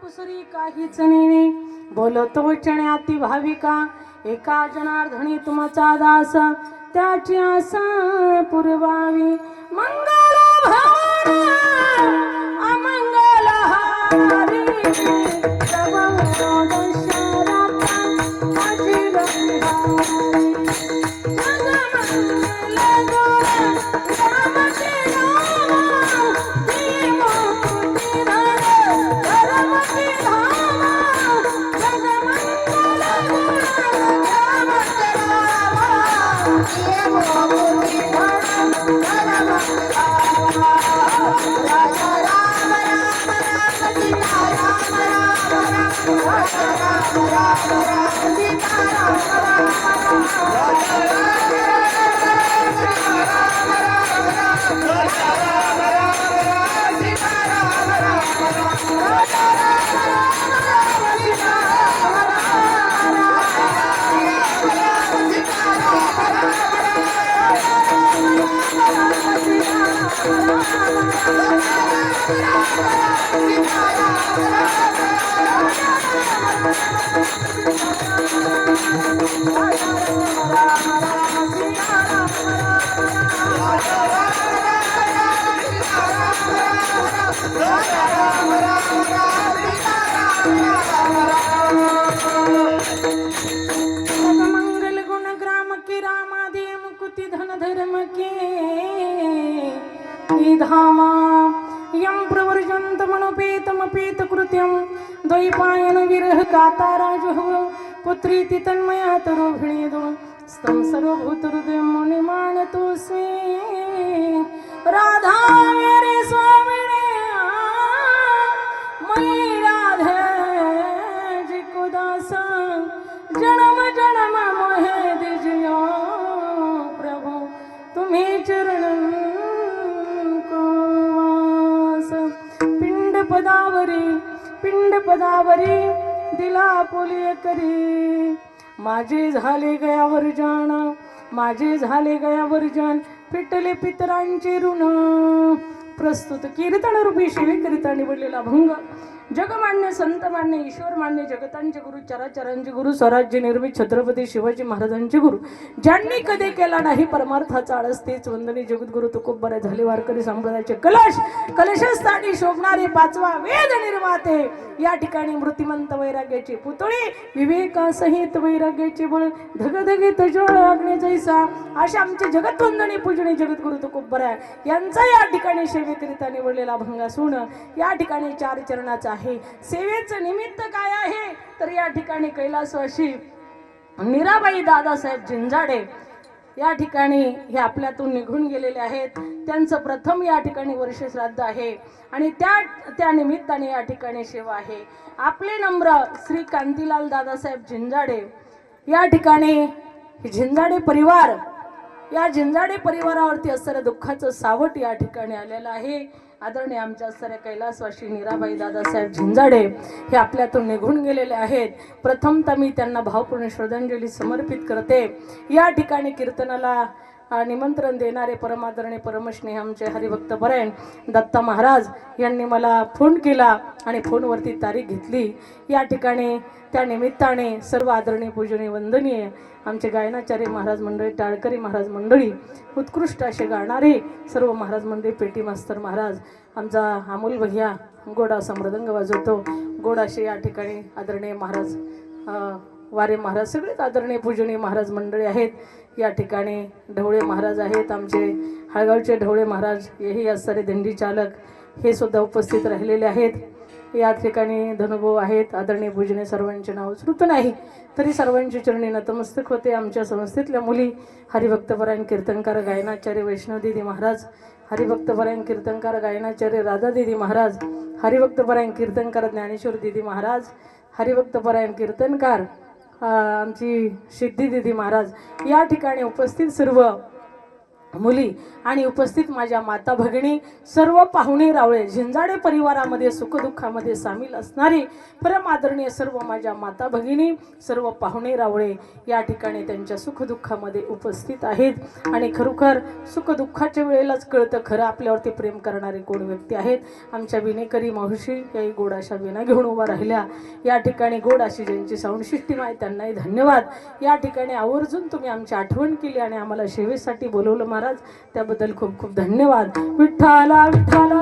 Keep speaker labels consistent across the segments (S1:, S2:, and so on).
S1: कुसरी काहीच नाही बोलतो वचण्याती भाविका एका जनार्दनी तुमचा दास त्याची आशा पुरवावी मंगल भावना अमंगल हारी मंगल गुण ग्राम के रामादि मुकुति धन धर्म के धामा यम प्रवर्जंत मनोपेतमपेत कृत्यम द्वैपायन विरह काताराजुः पुत्री तन्मया तरुभिणेदो स्तम सर्वभूत हृदय मुनिमानतोस्मि राधा मेरे स्वामिने मयि राधे जी को दासा जन्म जन्म मोहे दिजियो प्रभु तुम्ही चरण पिंड पदावरी दिला पुलिय करी माझे झाले गयावर जाण माझे झाले गयावर जाण फिटले पितरांचे ऋण प्रस्तुत कीर्तन रूपी शिवे कीर्तन निवडलेला भंग जगमान्य संत मान्य ईश्वर मान्य जगतांचे गुरु चराचरांचे गुरु स्वराज्य निर्मित छत्रपती शिवाजी महाराजांचे गुरु ज्यांनी कधी केला नाही परमार्थाचा आळस तेच वंदनी जगद्गुरु तुकोबरे झाले वारकरी संप्रदायाचे कलशस्थानी शोभणारे पाचवा वेद निर्माते या ठिकाणी मृतिमंत वैराग्याची पुतळी विवेकासहित वैराग्याचे बळ धगधगीत ज्वाळ अग्नी जैसा अशा आमचे जगतवंदनी पूजनी जगद्गुरु तुकोबरे यांचा या ठिकाणी सेवेकरिता निवडलेला भंग असून या ठिकाणी चार चरणाचा आहे सेवेचं निमित्त काय आहे तर या ठिकाणी कैलासवासी मीराबाई दादासाहेब जिंजाडे या ठिकाणी हे आपल्यातून निघून गेलेले आहेत त्यांचं प्रथम या ठिकाणी वर्ष श्राद्ध आहे आणि त्या निमित्ताने या ठिकाणी सेवा आहे आपले नम्र श्री कांतीलाल दादासाहेब जिंजाडे या ठिकाणी जिंजाडे परिवार या जिंजाडे परिवारावरती असणाऱ्या दुःखाचं सावट या ठिकाणी आलेलं आहे आदरणीय आमच्या असणाऱ्या कैलासवासी मीराबाई दादासाहेब जिंजाडे हे आपल्यातून निघून गेलेले आहेत प्रथमतः मी त्यांना भावपूर्ण श्रद्धांजली समर्पित करते या ठिकाणी कीर्तनाला निमंत्रण देणारे परमादरणीय परमस्नेही आमचे हरिभक्त परायण दत्ता महाराज यांनी मला फोन केला आणि फोनवरती तारीख घेतली या ठिकाणी त्या निमित्ताने सर्व आदरणीय पूजनीय वंदनीय आमचे गायनाचार्य महाराज मंडळी टाळकरी महाराज मंडळी उत्कृष्ट असे गाणारे सर्व महाराज मंडळी पेटी मास्तर महाराज आमचा अमोल भैया गोड असा मृदंग वाजवतो गोड असे या ठिकाणी आदरणीय महाराज वारे महाराज सगळेच आदरणीय पूजनीय महाराज मंडळी आहेत या ठिकाणी ढवळे महाराज आहेत आमचे हळगावचे ढवळे महाराज हेही असणारे दिंडी चालक हे सुद्धा उपस्थित राहिलेले आहेत या ठिकाणी धनुभाऊ आहेत आदरणीय पूजनीय सर्वांचे नाव श्रुत नाही तरी सर्वांची चरणी नतमस्तक होते आमच्या संस्थेतल्या मुली हरिभक्तपरायण कीर्तनकार गायनाचार्य वैष्णवदीदी महाराज हरिभक्तपरायण कीर्तनकार गायनाचार्य राधादीदी महाराज हरिभक्तपरायण कीर्तनकार ज्ञानेश्वर दीदी महाराज हरिभक्तपरायण कीर्तनकार आमची सिद्धी दिदी महाराज, या ठिकाणी उपस्थित सर्व मुली आणि उपस्थित माझ्या माता भगिनी, सर्व पाहुणे रावळे, झिंजाडे परिवारामध्ये सुखदुःखामध्ये सामील असणारी परम आदरणीय सर्व माझ्या माता भगिनी, सर्व पाहुणे रावळे या ठिकाणी त्यांच्या सुखदुःखामध्ये उपस्थित आहेत. आणि खरोखर सुखदुःखाच्या वेळेलाच कळतं खरं आपल्यावरती प्रेम करणारे कोण व्यक्ती आहेत. आमच्या विनेकरी मावशी याही गोड अशा विना घेऊन उभा राहिल्या. या ठिकाणी गोड अशी ज्यांची साऊंड सिस्टीम आहे त्यांनाही धन्यवाद. या ठिकाणी आवर्जून तुम्ही आमची आठवण केली आणि आम्हाला सेवेसाठी बोलवलं महाराज, त्याबद्दल खूप खूप धन्यवाद. विठ्ठला विठ्ठला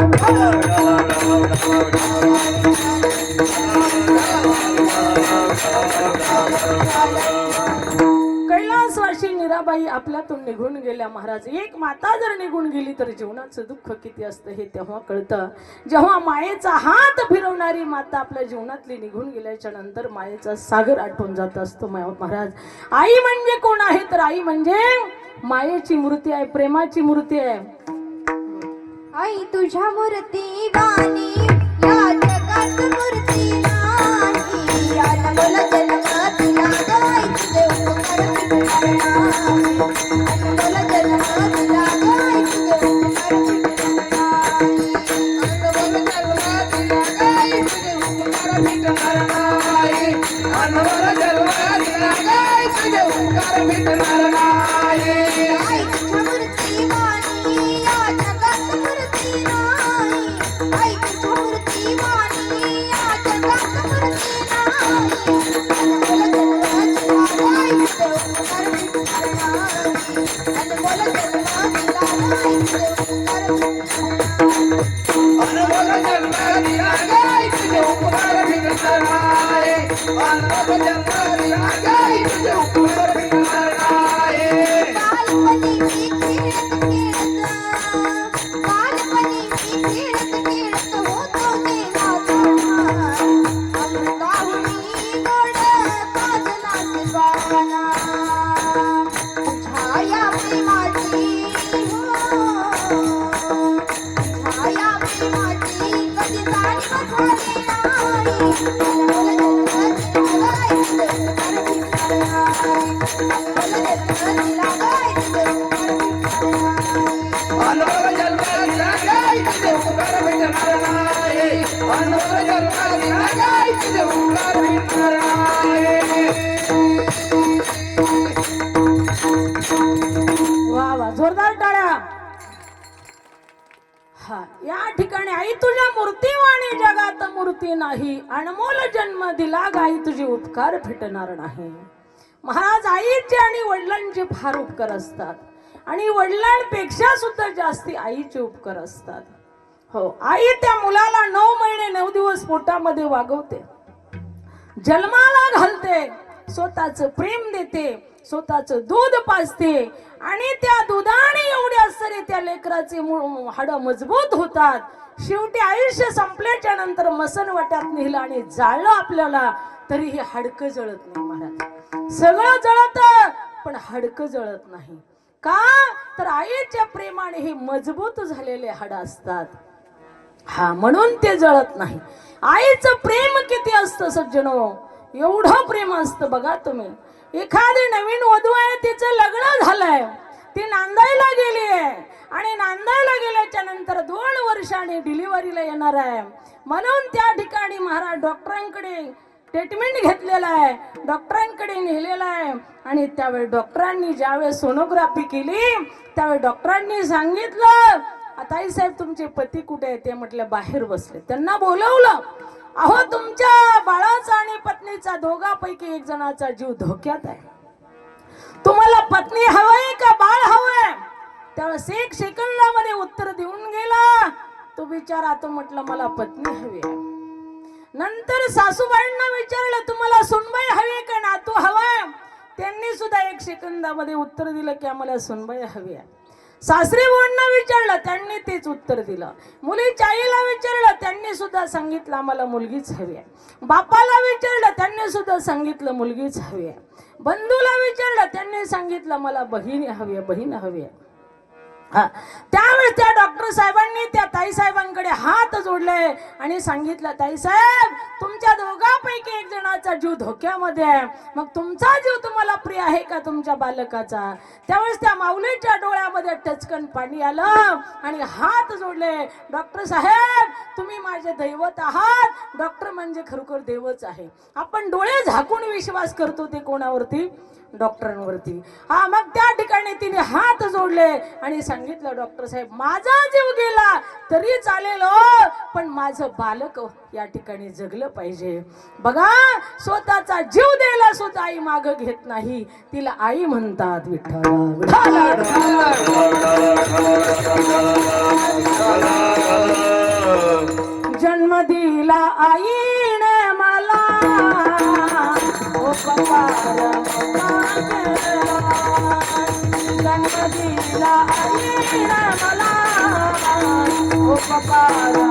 S1: कैलासवासी मीराबाई आपल्यातून निघून गेल्या महाराज. एक माता जर निघून गेली तर जीवनाचं दुःख किती असतं हे तेव्हा कळतं. जेव्हा मायेचा हात फिरवणारी माता आपल्या जीवनातली निघून गेल्याच्या नंतर मायेचा सागर आठवून जात असतो महाराज. आई म्हणजे कोण आहे तर आई म्हणजे मायेची मूर्ती आहे, प्रेमाची मूर्ती आहे.
S2: आई तुझ्या मूर्ती वाणी या जगात मूर्ती नाही. अनमोल जन्म दिला गाय तुझे उपकार फिटणार नाही. अनमोल जन्म दिला गाय तुझे उपकार फिटणार नाही. अनमोल जन्म दिला गाय तुझे उपकार फिटणार नाही. आई तुझ्या मूर्ती वाणी या जगात मूर्ती नाही. आई तुझ्या मूर्ती वाणी या जगात मूर्ती नाही. अनमोल जन्म दिला गाय तुझे उपकार फिटणार नाही. अनमोल जन्म दिला गाय तुझे उपकार अनमोल जन्म दिला गाय तुझे उपकार फिटणार नाही. अनमोल जन्म दिला गाय तुझे उपकार फिटणार नाही. बालपणी मी खेळत खेळत होतो देवाचा अमृताहुनी गोड काजला शिवाना. छाया प्रेमाची छाया प्रेमाची कधी जाणीव झाली नाही. अनमोल जन्म दिला गाय तुझे उपकार फिटणार नाही. अनमोल जन्म दिला गाय तुझे उपकार फिटणार नाही.
S1: वा वा, जोरदार टाळ्या. हा, या ठिकाणी आई तुझ्या मूर्तीवाणी जगात मूर्ती नाही. अनमोल जन्म दिला गाई तुझे उपकार फिटणार नाही. महाराज, आईचे आणि वडिलांचे फार उपकार असतात आणि वडिलांपेक्षा सुद्धा जास्ती आईचे उपकार असतात. हो, आई त्या मुलाला 9 महिने 9 दिवस पोटामध्ये वागवते, जन्माला घालते, स्वतःचं प्रेम देते, स्वतःचं दूध पाजते आणि त्या दुधाने एवढे असते त्या लेकराचे हाड मजबूत होतात. शेवटी आयुष्य संपल्याच्या नंतर मसनवट्यात नेलं आणि जाळलं आपल्याला तरी हे हाडकं जळत नाही महाराज. सगळं जळत पण हाडकं जळत नाही. का तर आईच्या प्रेमाने हे मजबूत झालेले हाड असतात. हा, म्हणून ते जळत नाही. आईचं प्रेम किती असतं सज्जनो, एवढं प्रेम असतं बघा तुम्ही. एखादी नवीन वधू आहे, तिचं लग्न झालंय, ती नांदायला गेली आहे आणि नांदायला गेल्याच्या नंतर 2 वर्षांनी डिलिव्हरीला येणार आहे. म्हणून त्या ठिकाणी महाराज डॉक्टरांकडे ट्रीटमेंट घेतलेला आहे, डॉक्टरांकडे नेलेला आहे. आणि त्यावेळी डॉक्टरांनी ज्यावेळेस सोनोग्राफी केली त्यावेळी डॉक्टरांनी सांगितलं, ताई साहेब तुमचे पती कुठे आहे? ते म्हटलं बाहेर बसले. त्यांना बोलवलं, अहो तुमच्या बाळाचा आणि पत्नीचा दोघांपैकी एक जणाचा जीव धोक्यात आहे, तुम्हाला पत्नी हवंय का बाळ हवंय? त्यावेळेस 1 सेकंदामध्ये उत्तर देऊन गेला तो बिचारा. तो म्हटलं मला पत्नी हवी आहे. नंतर सासूबाईंना विचारलं तुम्हाला सुनबाई हवी का नातू हवाय? त्यांनी सुद्धा 1 सेकंदामध्ये उत्तर दिलं की आम्हाला सुनबाई हवी आहे. सासरे भावांना विचारलं, त्यांनी तेच उत्तर दिलं. मुलीच्या आईला विचारलं, त्यांनी सुद्धा सांगितलं आम्हाला मुलगीच हवी आहे. बापाला विचारलं, त्यांनी सुद्धा सांगितलं मुलगीच हवी आहे. बंधूला विचारलं, त्यांनी सांगितलं मला बहीण हवी आहे, बहीण हवी आहे. हा त्यावेळेस त्या डॉक्टर साहेबांनी त्या ताई साहेबांकडे हात जोडले आणि सांगितलं, ताई साहेब तुमच्या दोघांपैकी एक जणाचा जीव धोक्यामध्ये आहे, मग तुमचा जीव तुम्हाला प्रिय आहे का तुमच्या बालकाचा? त्यावेळेस त्या माऊलीच्या डोळ्यामध्ये टचकन पाणी आलं आणि हात जोडले, डॉक्टर साहेब तुम्ही माझे दैवत आहात. डॉक्टर म्हणजे खरोखर देवच आहे. आपण डोळे झाकून विश्वास करतो ते कोणावरती? डॉक्टरांवरती. हा मग त्या ठिकाणी तिने हात जोडले आणि सांगितलं, डॉक्टर साहेब माझा जीव गेला तरी चालेल हो, पण माझं बालक या ठिकाणी जगलं पाहिजे. बघा स्वतःचा जीव द्यायला सुद्धा आई माग घेत नाही, तिला आई म्हणतात. विठ्ठल जन्म दिला आईने मला, ओ पकार जन्म दिला आईने मला, ओ पकार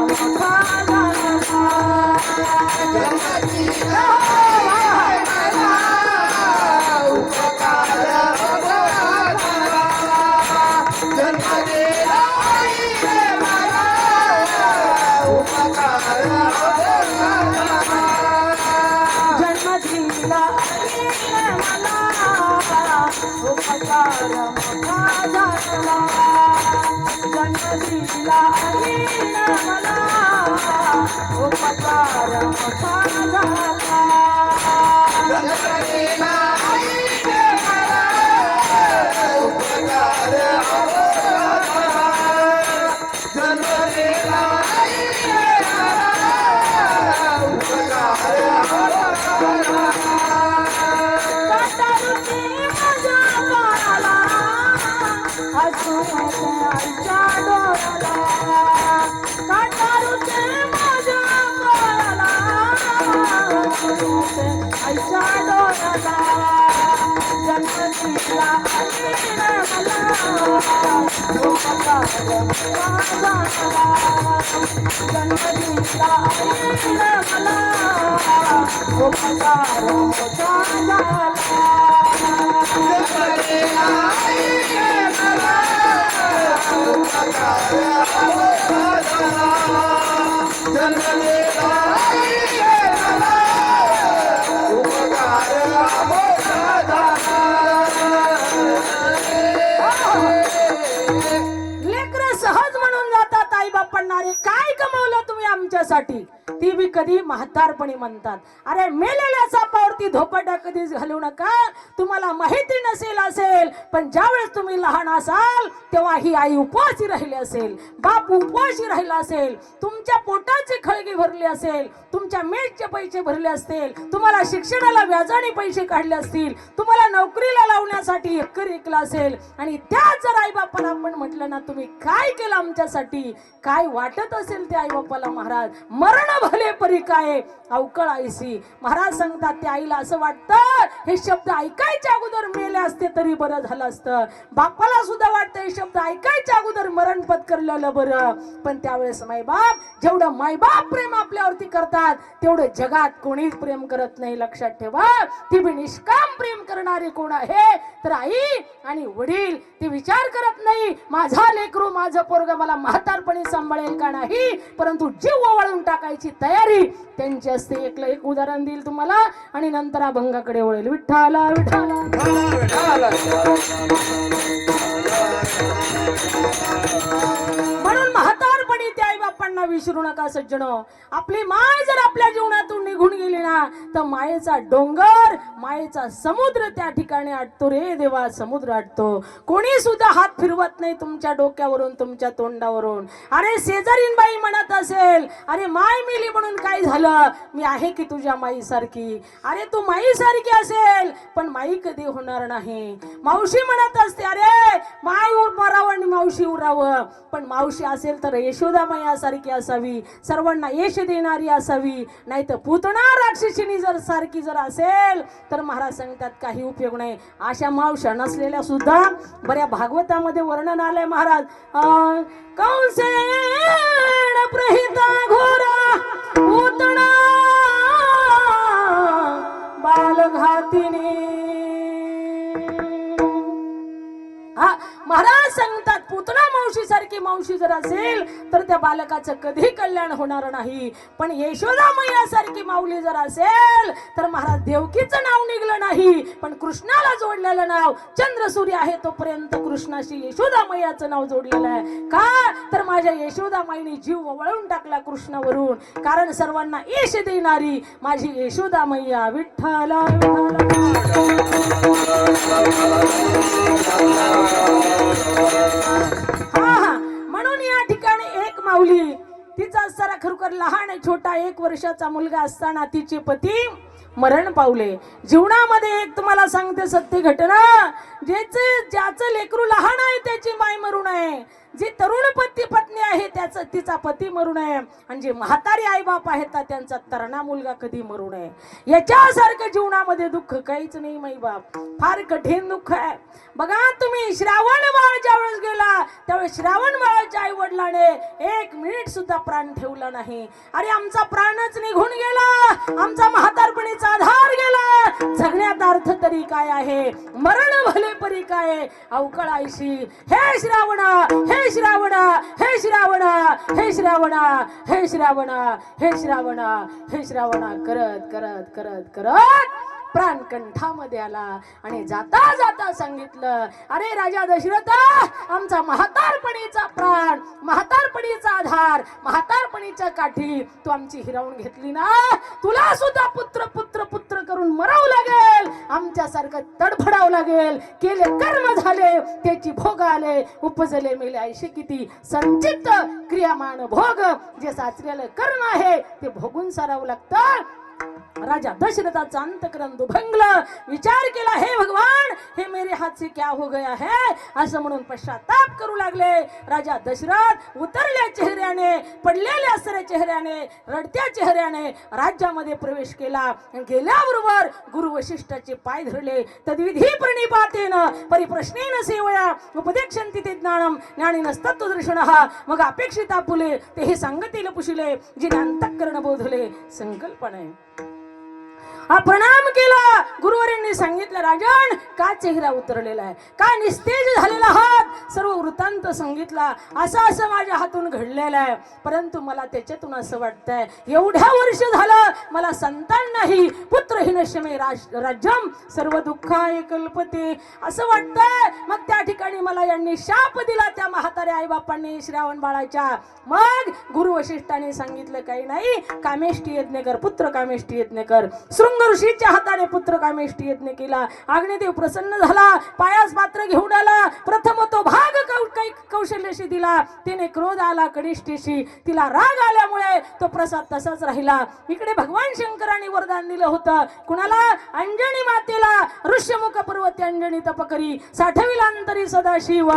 S1: आमच्यासाठी, ती बी कधी म्हातारपणी म्हणतात. अरे मेलेल्या सापावरती धोपाटा कधीच घालू नका. तुम्हाला माहिती नसेल असेल, पण ज्यावेळेस तुम्ही लहान असाल तेव्हा ही आई उपवासी राहिली असेल, बाप उपवासी राहिला असेल, तुमच्या पोटाची खळगी भरली असेल, तुमच्या मेसचे पैसे भरले असतील, तुम्हाला शिक्षणाला व्याजाने पैसे काढले असतील, तुम्हाला नोकरीला लावण्यासाठी एकर ऐकला असेल, आणि त्याच जर आई बापाला आपण म्हटलं ना तुम्ही काय केलं आमच्यासाठी, काय वाटत असेल ते आई बापाला. महाराज मरण भले परी काय अवकळ आईसी. महाराज सांगतात त्या आईला असं वाटतं हे शब्द ऐकायच्या अगोदर मेले असते तरी बरं झालं असतं. बापाला सुद्धा वाटतं हे शब्द ऐकायच्या अगोदर मरण पत्करलेलं बरं. पण त्यावेळेस मायबाप जेवढं मायबाप प्रेम आपल्यावरती करतात तेवढं जगात कोणीच प्रेम करत नाही. लक्षात ठेवा. ती बी निष्काम प्रेम करणारे कोण आहे तर आई आणि वडील. ती विचार करत नाही माझा लेकरू माझं पोरग मला म्हातारपणी सांभाळेल का नाही, परंतु जीव ओवाळून टाकायची तयारी त्यांची असते. एक उदाहरण देईल तुम्हाला आणि नंतर अभंगाकडे वळेल. विठ्ठला विठ्ठला म्हणून म्हातारपणी त्या आई बापांना विसरू नका सज्जनो. आपली माय जर आपल्या जीवनातून निघून गेली ना तर मायेचा डोंगर मायेचा समुद्र त्या ठिकाणी आटतो रे देवा. समुद्र आटतो. कोणी सुद्धा हात फिरवत नाही तुमच्या डोक्यावरून तुमच्या तोंडावरून. अरे शेजारीन बाई म्हणत असेल अरे माय मेली म्हणून काय झालं, मी आहे की तुझ्या माई सारखी. अरे तू माई सारखी असेल पण माई कधी होणार नाही. मावशी म्हणत असते अरे माय मरावं आणि मावशी उरावं, पण मावशी असेल तर यशोदा मैयासारखी असावी, सर्वांना यश देणारी असावी. नाही तर पुतना राक्षसिनी जर सारखी जर असेल तर महाराज सांगतात काही उपयोग नाही. अशा मावशा नसलेल्या सुद्धा बऱ्या भागवतामध्ये वर्णन आलंय. महाराज कंसेन प्रहिता घोरा पुतना बालघातिनी. महाराज सांगतात पुतना मावशी सारखी मावशी जर असेल तर त्या बालकाचं कधी कल्याण होणार नाही, पण यशोदा मैया सारखी माऊली जर असेल तर महाराज देवकीचं नाव निघलं नाही, पण कृष्णाला जोडलेलं नाव चंद्र सूर्य आहे तोपर्यंत कृष्णाशी यशोदा मैयाचं नाव जोडलेलं आहे. का तर माझ्या यशोदा माईने जीव वळवून टाकला कृष्णावरून, कारण सर्वांना यश देणारी माझी यशोदा मैया विठ्ठला म्हणून या ठिकाणी एक माऊली तिचा सारा खरोखर लहान छोटा 1 वर्षाचा मुलगा असताना तिचे पती मरण पावले. जीवनामध्ये एक तुम्हाला सांगते सत्य घटना, ज्याचं लेकरू लहान आहे त्याची माय मरू नये, जी तरुण पत्नी आहे तिचा पती मरू नये, आणि जे म्हातारी आई बाप आहेत त्यांचा तरणा मुलगा कधी मरू नये. याच्यासारखं जीवनामध्ये दुःख काहीच नाही माई बाप, फार कठीण दुःख आहे. बघा तुम्ही श्रावण बाळ ज्यावेळेस गेला त्यावेळेस श्रावण बाळाच्या आई वडिलाने 1 मिनिट सुद्धा प्राण ठेवला नाही. अरे आमचा प्राणच निघून गेला, आमचा म्हातारपणीचा आधार गेला, जगण्यात अर्थ तरी काय आहे, मरण भले परी काय अवकळायशी. हे श्रावणा, हे श्रावणा, हे श्रावणा, हे श्रावणा, हे श्रावणा, हे श्रावणा, हे श्रावणा करत करत करत करत प्राण कंठामध्ये आला आणि जाता जाता सांगितलं, अरे राजा दशरथा, आमचा म्हातारपणीचा प्राण, म्हातारपणीचा आधार, म्हातारपणीच्या काठी तू आमची हिरावून घेतली ना, तुला सुद्धा पुत्र पुत्र पुत्र करून मरावं लागेल, आमच्यासारखं तडफडावं लागेल. केले कर्म झाले त्याची भोग आले, उपजले मेले ऐशे किती संचित क्रियामान भोग, जे साचलेलं कर्म आहे ते भोगून सारावं लागतं. राजा दशरथाचा अंतकरण दुभंगलं, विचार केला, हे भगवान, हे मेरे हाथ से क्या हो गया है, असं म्हणून पश्चाताप करू लागले. राजा दशरथ उतरल्या चेहऱ्याने, पडलेल्या असऱ्या चेहऱ्याने, रडत्या चेहऱ्याने राज्यामध्ये प्रवेश केला. गेल्याबरोबर गुरु वशिष्ठाचे पाय धरले. तद्विधी प्रणिपातेन परिप्रश्नेन सेवया उपदेक्षन्ति ते ज्ञानम ज्ञानिनस्तत्त्वदर्शनः मग अपेक्षिता फुले तेही सांगतील पुशिले, जिने अंतःकरण बोधले संकल्पने. प्रणाम केला. गुरुवरांनी सांगितलं, राजन का चेहरा उतरलेला आहे, का निस्तेज झालेला हात, सर्व वृत्तांत सांगितला. असं माझ्या हातून घडलेलं आहे, परंतु मला त्याच्यातून असं वाटतंय एवढ्या वर्ष झालं मला संतान नाही, पुत्रहीनश्यमे राज्यम सर्व दुःखाय कल्पते असं वाटतंय. मग त्या ठिकाणी मला यांनी शाप दिला त्या म्हाताऱ्या आई बापांनी श्रावण बाळाच्या. मग गुरु वशिष्ठाने सांगितलं, काही नाही, कामेष्टी यज्ञ कर, पुत्र कामेष्टी यज्ञ कर. शृंग ऋषीच्या हाताने पुत्र कामेष्टी यज्ञ केला. अग्निदेव प्रसन्न झाला, पायास पात्र घेऊन आला. प्रथम तो भाग कौशल्याशी दिला, तिने क्रोध आला कनिष्ठीशी, तिला राग आल्यामुळे तो प्रसाद तसाच राहिला. इकडे भगवान शंकराने वरदान दिलं होतं कुणाला, अंजनी मातेला, ऋष्यमुख पर्वती अंजनी तपकरी साठविलांतरी सदाशिव.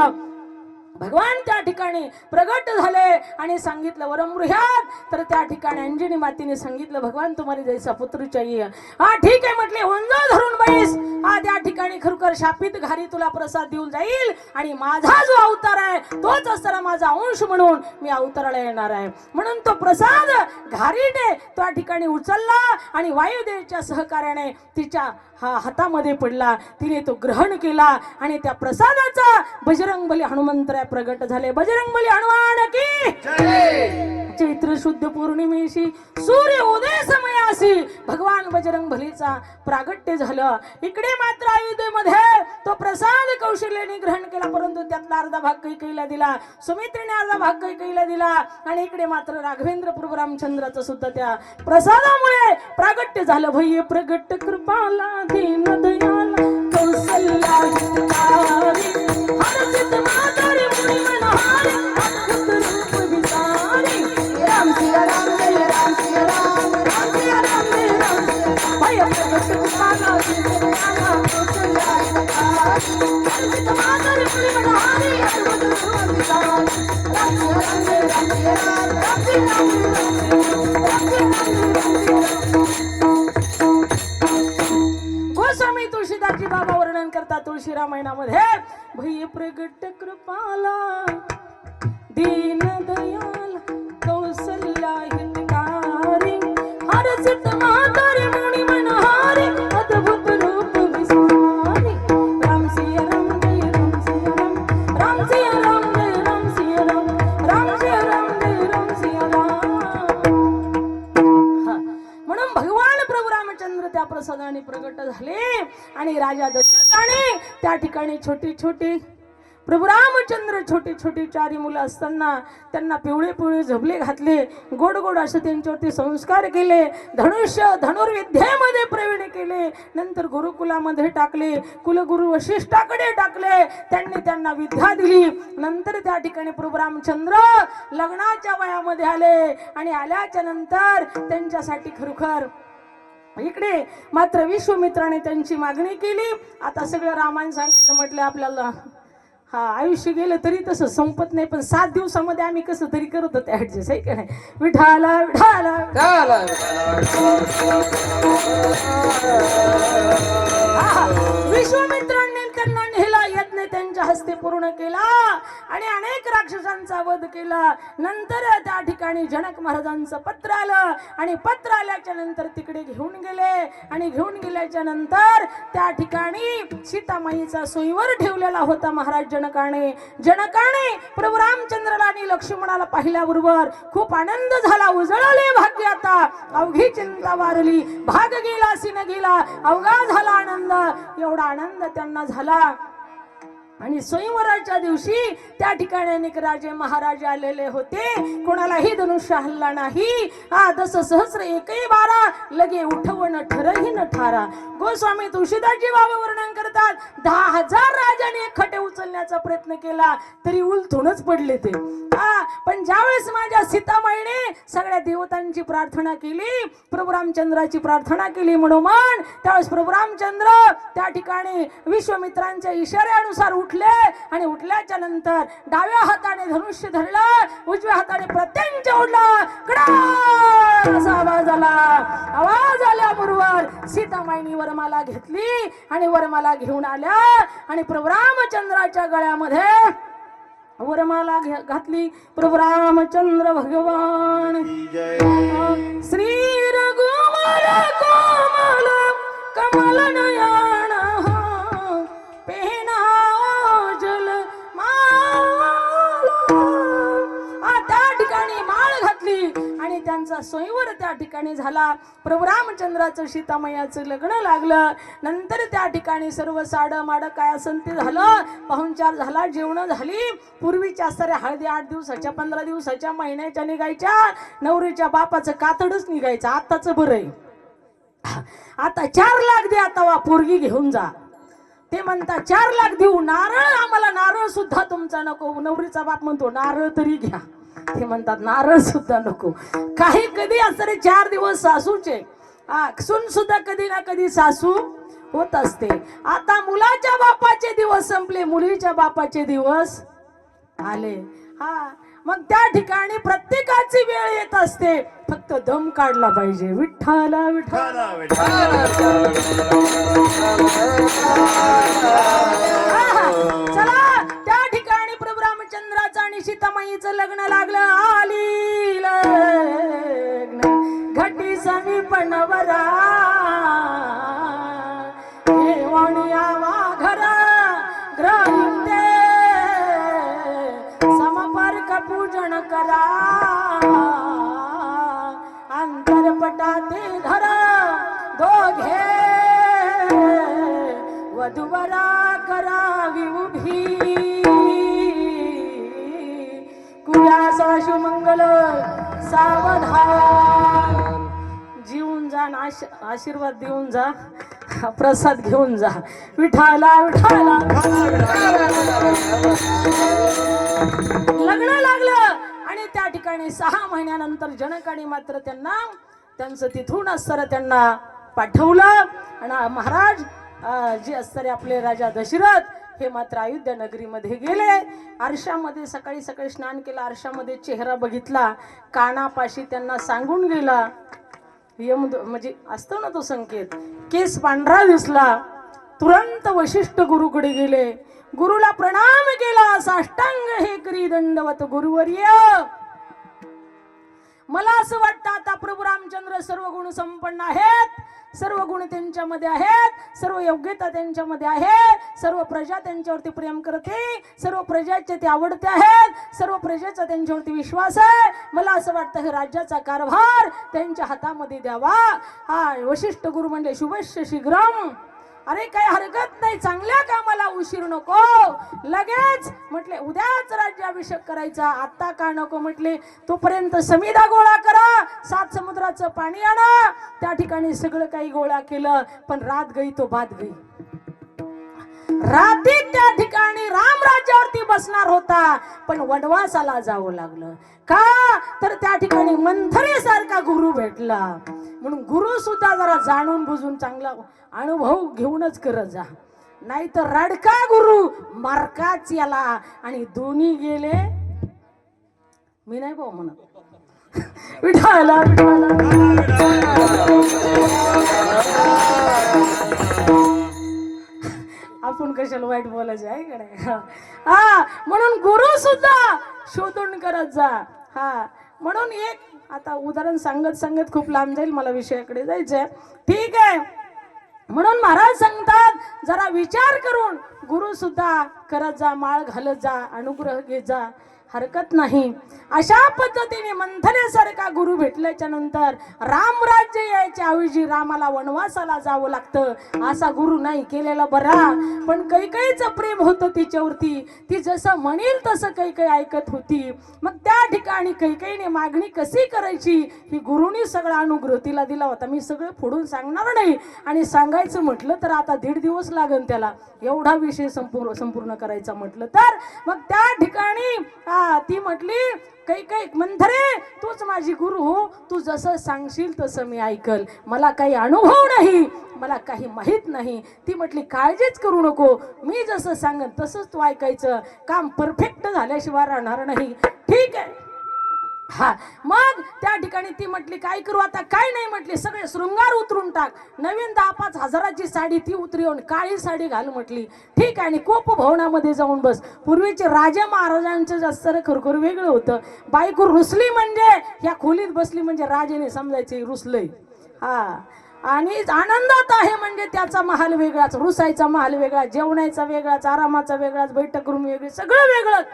S1: भगवान त्या ठिकाणी प्रगट झाले आणि सांगितलं वरमृह्यात. तर त्या ठिकाणी अंजनी मातेने सांगितलं, भगवान तुम्हाला जैसा पुत्र चाहिए. हा ठीक आहे म्हटले, वंजा धरून बैस. हा त्या ठिकाणी खरोखर शापित घारी तुला प्रसाद देऊन जाईल आणि माझा जो अवतार आहे तोच असताना माझा अंश म्हणून मी अवताराला येणार आहे. म्हणून तो प्रसाद घारीने त्या ठिकाणी उचलला आणि वायुदेवच्या सहकार्याने तिच्या हातामध्ये पडला. तिने तो ग्रहण केला आणि त्या प्रसादाचा बजरंगबली हनुमंतराय प्रगट झाले. बजरंगबली हनुमान की जय. चैत्र शुद्ध पौर्णिमेशी सूर्य उदय समयासी भगवान बजरंगबलीचा प्रागट्य झालं. इकडे मात्र अयोध्येमध्ये तो प्रसाद कौशल्याने ग्रहण केला, परंतु त्यातला अर्धा भाग कैकेयीला दिला, सुमित्रेने अर्धा भाग कैकेयीला दिला. आणि इकडे मात्र राघवेंद्र प्रभू रामचंद्राचं सुद्धा त्या प्रसादामुळे प्रागट्य झालं. भय्य प्रगट कृपाला दीन दयाला कौशल्या हितकारी हरचित मातारी मुनी मनहारी अद्भुत रूप विसारी. राम सिया राम जय राम सिया राम, राम सिया राम जय राम सिया. भय्य प्रगट कृपाला दीन दयाला कौशल्या हितकारी हरचित मातारी मुनी मनहारी अद्भुत रूप विसारी. राम सिया राम जय राम सिया राम, राम सिया राम जय राम सिया, राम सिया राम जय राम सिया. गोस्वामी तुळशीदासजी बाबा वर्णन करतात तुळशी रामायणामध्ये, भय्य प्रगट कृपाला दीन दयाल कौशल्या हितकारी हरचित मातारी मुनी मनहारी अद्भुत रूप विसारी. राम सिया राम जय राम सिया राम, आणि राजा दशरथाने त्या ठिकाणी छोटी छोटी प्रभू रामचंद्र छोटी छोटी 4 मुलं असताना त्यांना पिवळे पिवळे झबले घातले, गोड गोड असे त्यांच्यावरती संस्कार केले, धनुर्विद्येमध्ये प्रवीण केले, नंतर गुरुकुलामध्ये टाकले, कुलगुरु वशिष्ठाकडे टाकले, त्यांनी त्यांना विद्या दिली. नंतर त्या ठिकाणी प्रभू रामचंद्र लग्नाच्या वयामध्ये आले आणि आल्याच्या नंतर त्यांच्यासाठी खरोखर इकडे मात्र विश्वामित्राने त्यांची मागणी केली. आता सगळं रामायण सांगायचं म्हटलं आपल्याला हा आयुष्य गेलं तरी तसं संपत नाही, पण 7 दिवसामध्ये आम्ही कसं तरी करत होतो ऍडजस्ट, आहे का नाही. विठाला विठाला विश्वामित्रांनी त्यांना नेला, यज्ञ त्यांच्या हस्ते पूर्ण केला आणि अनेक राक्षसांचा वध केला. नंतर त्या ठिकाणी जनक महाराजांचं पत्र आलं आणि पत्र आल्याच्या नंतर तिकडे घेऊन गेले आणि घेऊन गेल्याच्या नंतर त्या ठिकाणी सीतामाईचा सोयीवर ठेवलेला होता महाराज जनकाने. प्रभू रामचंद्राला आणि लक्ष्मणाला पाहिल्याबरोबर खूप आनंद झाला. उजळले भाग्य आता, अवघी चिंता वारली, भाग गेला सिन गेला, अवघा झाला आनंद. एवढा आनंद त्यांना झाला आणि स्वयंवराच्या दिवशी त्या ठिकाणी अनेक राजे महाराजे आलेले होते. कोणालाही धनुष्य हल्ला नाही. 10 सहस्र 112 लगे उठवण ठरही न ठारा. गोस्वामी तुळशीदासजी बाबा वर्णन करतात 10,000 राजांनी खटे उचलण्याचा प्रयत्न केला तरी उलथूनच पडले ते. पण ज्यावेळेस माझ्या सीतामाईने सगळ्या देवतांची प्रार्थना केली, प्रभू रामचंद्राची प्रार्थना केली म्हणून त्यावेळेस प्रभू रामचंद्र त्या ठिकाणी विश्वामित्रांच्या इशाऱ्यानुसार उठले आणि उठल्याच्या नंतर डाव्या हाताने धनुष्य धरलं, उजव्या हाताने प्रत्यंच ओढलं. कडा असा आवाज आला. आवाज आल्याबरोबर सीतामाईनी वरमाला घेतली आणि वरमाला घेऊन आल्या आणि प्रभू रामचंद्राच्या गळ्यामध्ये वरमाला घातली. प्रभू रामचंद्र भगवान श्री रघुवर कोमल कमल नयन पेना जल त्या ठिकाणी माळ घातली आणि त्यांचा स्वयंवर त्या ठिकाणी झाला. प्रभू रामचंद्राचं सीतामयाचं लग्न लागलं. नंतर त्या ठिकाणी सर्व साडं माडं काय असेल ते झालं, पाहुणचार झाला, जेवण झाली. पूर्वीच्या साऱ्या हळदी 8 दिवसाच्या 15 दिवसाच्या महिन्याच्या निघायच्या. नवरीच्या बापाचं कातडच निघायचं. आताच बरं आहे, आता 4 लाख दे, आता वा पोरगी घेऊन जा. ते म्हणतात 4 लाख देऊ, नारळ आम्हाला नारळ सुद्धा तुमचा नको. नवरीचा बाप म्हणतो नारळ तरी घ्या. ते म्हणतात नारळ सुद्धा नको. काही कधी असणारे 4 दिवस सासूचे, सून सुद्धा कधी ना कधी सासू होत असते. आता मुलाच्या बापाचे दिवस संपले, मुलीच्या बापाचे दिवस आले. मग त्या ठिकाणी प्रत्येकाची वेळ येत असते, फक्त दम काढला पाहिजे. विठ्ठला विठ्ठला चला त्या ठिकाणी प्रभू रामचंद्राचं आणि सीतामाईचं लग्न लागलं. आली लग्न घटी समीपन वरा वाणी आवा घर ग्रहिते समपर्क पूजन करा अंतरपटाते घर दोघे वधुवरा करावी उभी कुयासाशु मंगल सावधान. जीवन जा आशीर्वाद देऊन जा, प्रसाद घेऊन जा. विठाला विठाला लग्न लागलं आणि त्या ठिकाणी 6 महिन्यानंतर जनकाने मात्र त्यांचं तिथून असताना त्यांना पाठवलं आणि महाराज जे असणारे आपले राजा दशरथ हे मात्र अयोध्या नगरीमध्ये गेले. आरशामध्ये सकाळी सकाळी स्नान केलं, आरशामध्ये चेहरा बघितला, कानापाशी त्यांना सांगून गेला, म्हणजे असतो ना तो संकेत, केस पांढरा दिसला. तुरंत वशिष्ठ गुरुकडे गेले, गुरुला प्रणाम केला, साष्टांग हे करी दंडवत गुरुवर्य. मला असं वाटतं आता प्रभू रामचंद्र सर्व गुण संपन्न आहेत, सर्व गुण त्यांच्यामध्ये आहेत, सर्व योग्यता त्यांच्यामध्ये आहे, सर्व प्रजा त्यांच्यावरती प्रेम करते, सर्व प्रजाचे ते आवडते आहेत, सर्व प्रजेचा त्यांच्यावरती विश्वास आहे. मला असं वाटतं हे राज्याचा कारभार त्यांच्या हातामध्ये द्यावा. वशिष्ठ गुरु म्हणले शुभस्य शीघ्रम अरे काही हरकत नाही, चांगल्या कामाला उशीर नको, लगेच म्हटले उद्याच राज्याभिषेक करायचा, आता का नको म्हटले, तोपर्यंत समिधा गोळा करा, 7 समुद्राचं पाणी आणा. त्या ठिकाणी सगळं काही गोळा केलं, पण रात गई तो बात गई. रात्री त्या ठिकाणी राम राज्यावरती बसणार होता, पण वनवासाला जावं लागलं. का तर त्या ठिकाणी मंथरे सारखा गुरु भेटला. म्हणून गुरु सुद्धा जरा जाणून बुजून चांगला अनुभव घेऊनच करत जा, नाही तर रडका गुरु मार्काच याला. आणि दोन्ही गेले, मी नाही भाऊ म्हणत, विठाला आपण कशाला वाईट बोलायचं आहे का नाही. हा म्हणून गुरु सुद्धा शोधून करत जा. हा म्हणून एक आता उदाहरण सांगत सांगत खूप लांब जाईल, मला विषयाकडे जायचंय. ठीक आहे, म्हणून महाराज सांगतात जरा विचार करून गुरु सुद्धा करत जा, माळ घालत जा, अनुग्रह घेत जा, हरकत नाही. अशा पद्धतीने मंथरेसारखा गुरु भेटल्याच्या नंतर राम राज्य यायच्या ऐवजी रामाला वनवासाला जावं लागतं. असा गुरु नाही केलेला बरा. पण कैकेयीचं प्रेम होतं तिच्यावरती, ती जसं म्हणेल तसं कैकेयी ऐकत होती. मग त्या ठिकाणी कैकेयीने मागणी कशी करायची ही गुरुनी सगळा अनुग्रह तिला दिला होता. मी सगळं फोडून सांगणार नाही, आणि सांगायचं म्हटलं तर आता 1.5 दिवस लागेल त्याला, एवढा विषय संपूर्ण करायचा म्हटलं तर. मग त्या ठिकाणी ती म्हटली कैकेयी, मंथरे तूच माझी गुरु हो, तू जसं सांगशील तसं मी ऐकल, मला काही अनुभव नाही, मला काही माहित नाही. ती म्हटली काळजीच करू नको, मी जसं सांगन तसंच तू ऐकायचं, काम परफेक्ट झाल्याशिवाय राहणार नाही. ठीक आहे. हा मग त्या ठिकाणी ती म्हटली काय करू आता, काय नाही म्हटली, सगळे शृंगार उतरून टाक, नवीन 10-5 हजाराची साडी ती उतरवून काळी साडी घाल म्हटली. ठीक आहे, आणि कोप भवनामध्ये जाऊन बस. पूर्वीचे राजा महाराजांचं जास्त खरखर वेगळं होतं. बायको रुसली म्हणजे या खोलीत बसली म्हणजे राजाने समजायचे रुसलंय. हा आणि आनंदात आहे म्हणजे त्याचा महाल वेगळाच, रुसायचा महाल वेगळा, जेवणाचा वेगळाच, आरामाचा वेगळाच, बैठक रूम वेगळी, सगळं वेगळंच.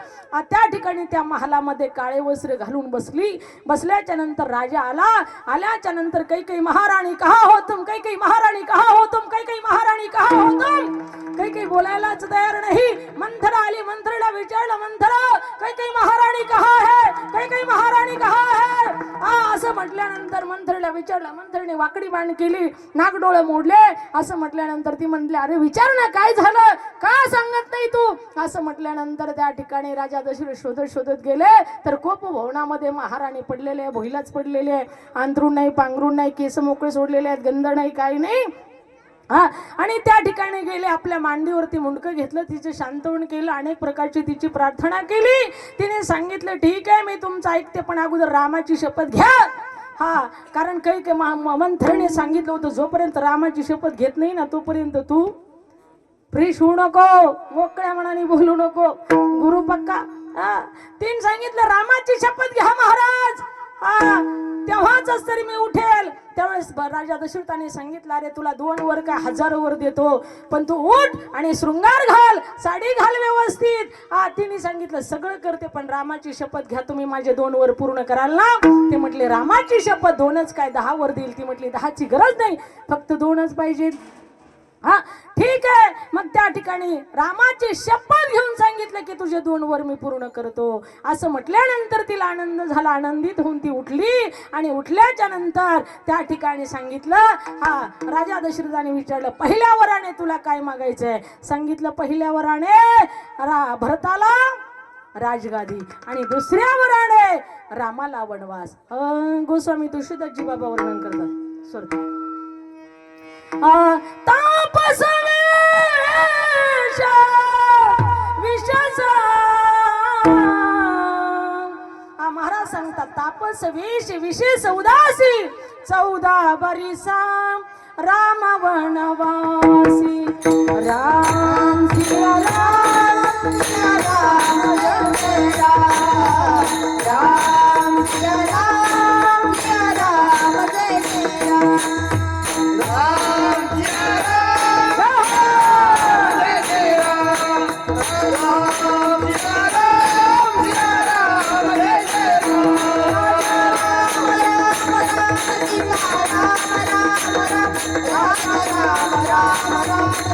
S1: त्या ठिकाणी त्या महालामध्ये काळे वस्त्र घालून बसली. बसल्याच्या नंतर राजा आला. आल्याच्या नंतर कैकेयी महाराणी कहा हो तुम, कैकेयी महाराणी कहा हो तुम, कैकेयी महाराणी कहा हो तुम. कैकेयी बोलायलाच तयार नाही. मंथरा आली, मंथरेला विचारलं, मंथरा कैकेयी महाराणी कहा है, कैकेयी महाराणी कहा है. असं म्हटल्यानंतर मंथरेला विचारलं. मंथरेने वाकडी मान केली, नागडोळे मोडले. असं म्हटल्यानंतर ती म्हटली अरे विचार ना काय झालं, का सांगत नाही तू. असं म्हटल्यानंतर त्या ठिकाणी राजा दशरथ शोधत शोधत गेले तर कोप भवनामध्ये महाराणी पडलेले, भोईलाच पडलेले, अंथरूण नाही, पांघरूण नाही, केस मोकळे सोडलेले आहेत, गंध नाही, काही नाही. आणि त्या ठिकाणी गेले, आपल्या मांडीवरती मुंडकं घेतलं, तिचे शांतवण केलं, अनेक प्रकारची तिची प्रार्थना केली. तिने सांगितलं ठीक आहे मी तुमचं ऐकते, पण अगोदर रामाची शपथ घ्या. कारण काही मंथरेने सांगितलं होतं जोपर्यंत रामाची शपथ घेत नाही ना तोपर्यंत तू फ्रेश होऊ नको, मोकळ्या मनाने बोलू नको, गुरु पक्का. तिने सांगितलं रामाची शपथ घ्या महाराज, तेव्हाच तरी मी उठेल. त्यावेळेस राजा दशरथाने सांगितलं अरे तुला 2 वर का 1000 वर देतो, पण तू उठ आणि शृंगार घाल, साडी घाल व्यवस्थित. तिने सांगितलं सगळं करते, पण रामाची शपथ घ्या तुम्ही, माझे 2 वर पूर्ण कराल ना. ते म्हटले रामाची शपथ 2च काय 10 वर देईल. ती म्हटली 10ची गरज नाही, फक्त 2च पाहिजे. ठीक आहे. मग त्या ठिकाणी रामाची शपथ घेऊन सांगितलं की तुझे 2 वर मी पूर्ण करतो. असं म्हटल्यानंतर तिला आनंद झाला, आनंदित होऊन ती उठली. आणि उठल्याच्या नंतर त्या ठिकाणी सांगितलं राजा दशरथाने विचारलं पहिल्या वराने तुला काय मागायचंय. सांगितलं पहिल्या वराने भरताला राजगादी आणि दुसऱ्या वराने रामाला वनवास. गोस्वामी तुळशीदासजी बाबा वर्णन करतात. सॉरी तापस महाराज सांगतात तापस वेश विशेष उदासी 14 बरिसा राम वनवासी. राम सिया राम सिया राम जय राम, राम सिया राम सिया राम जय राम. राम राम राम राम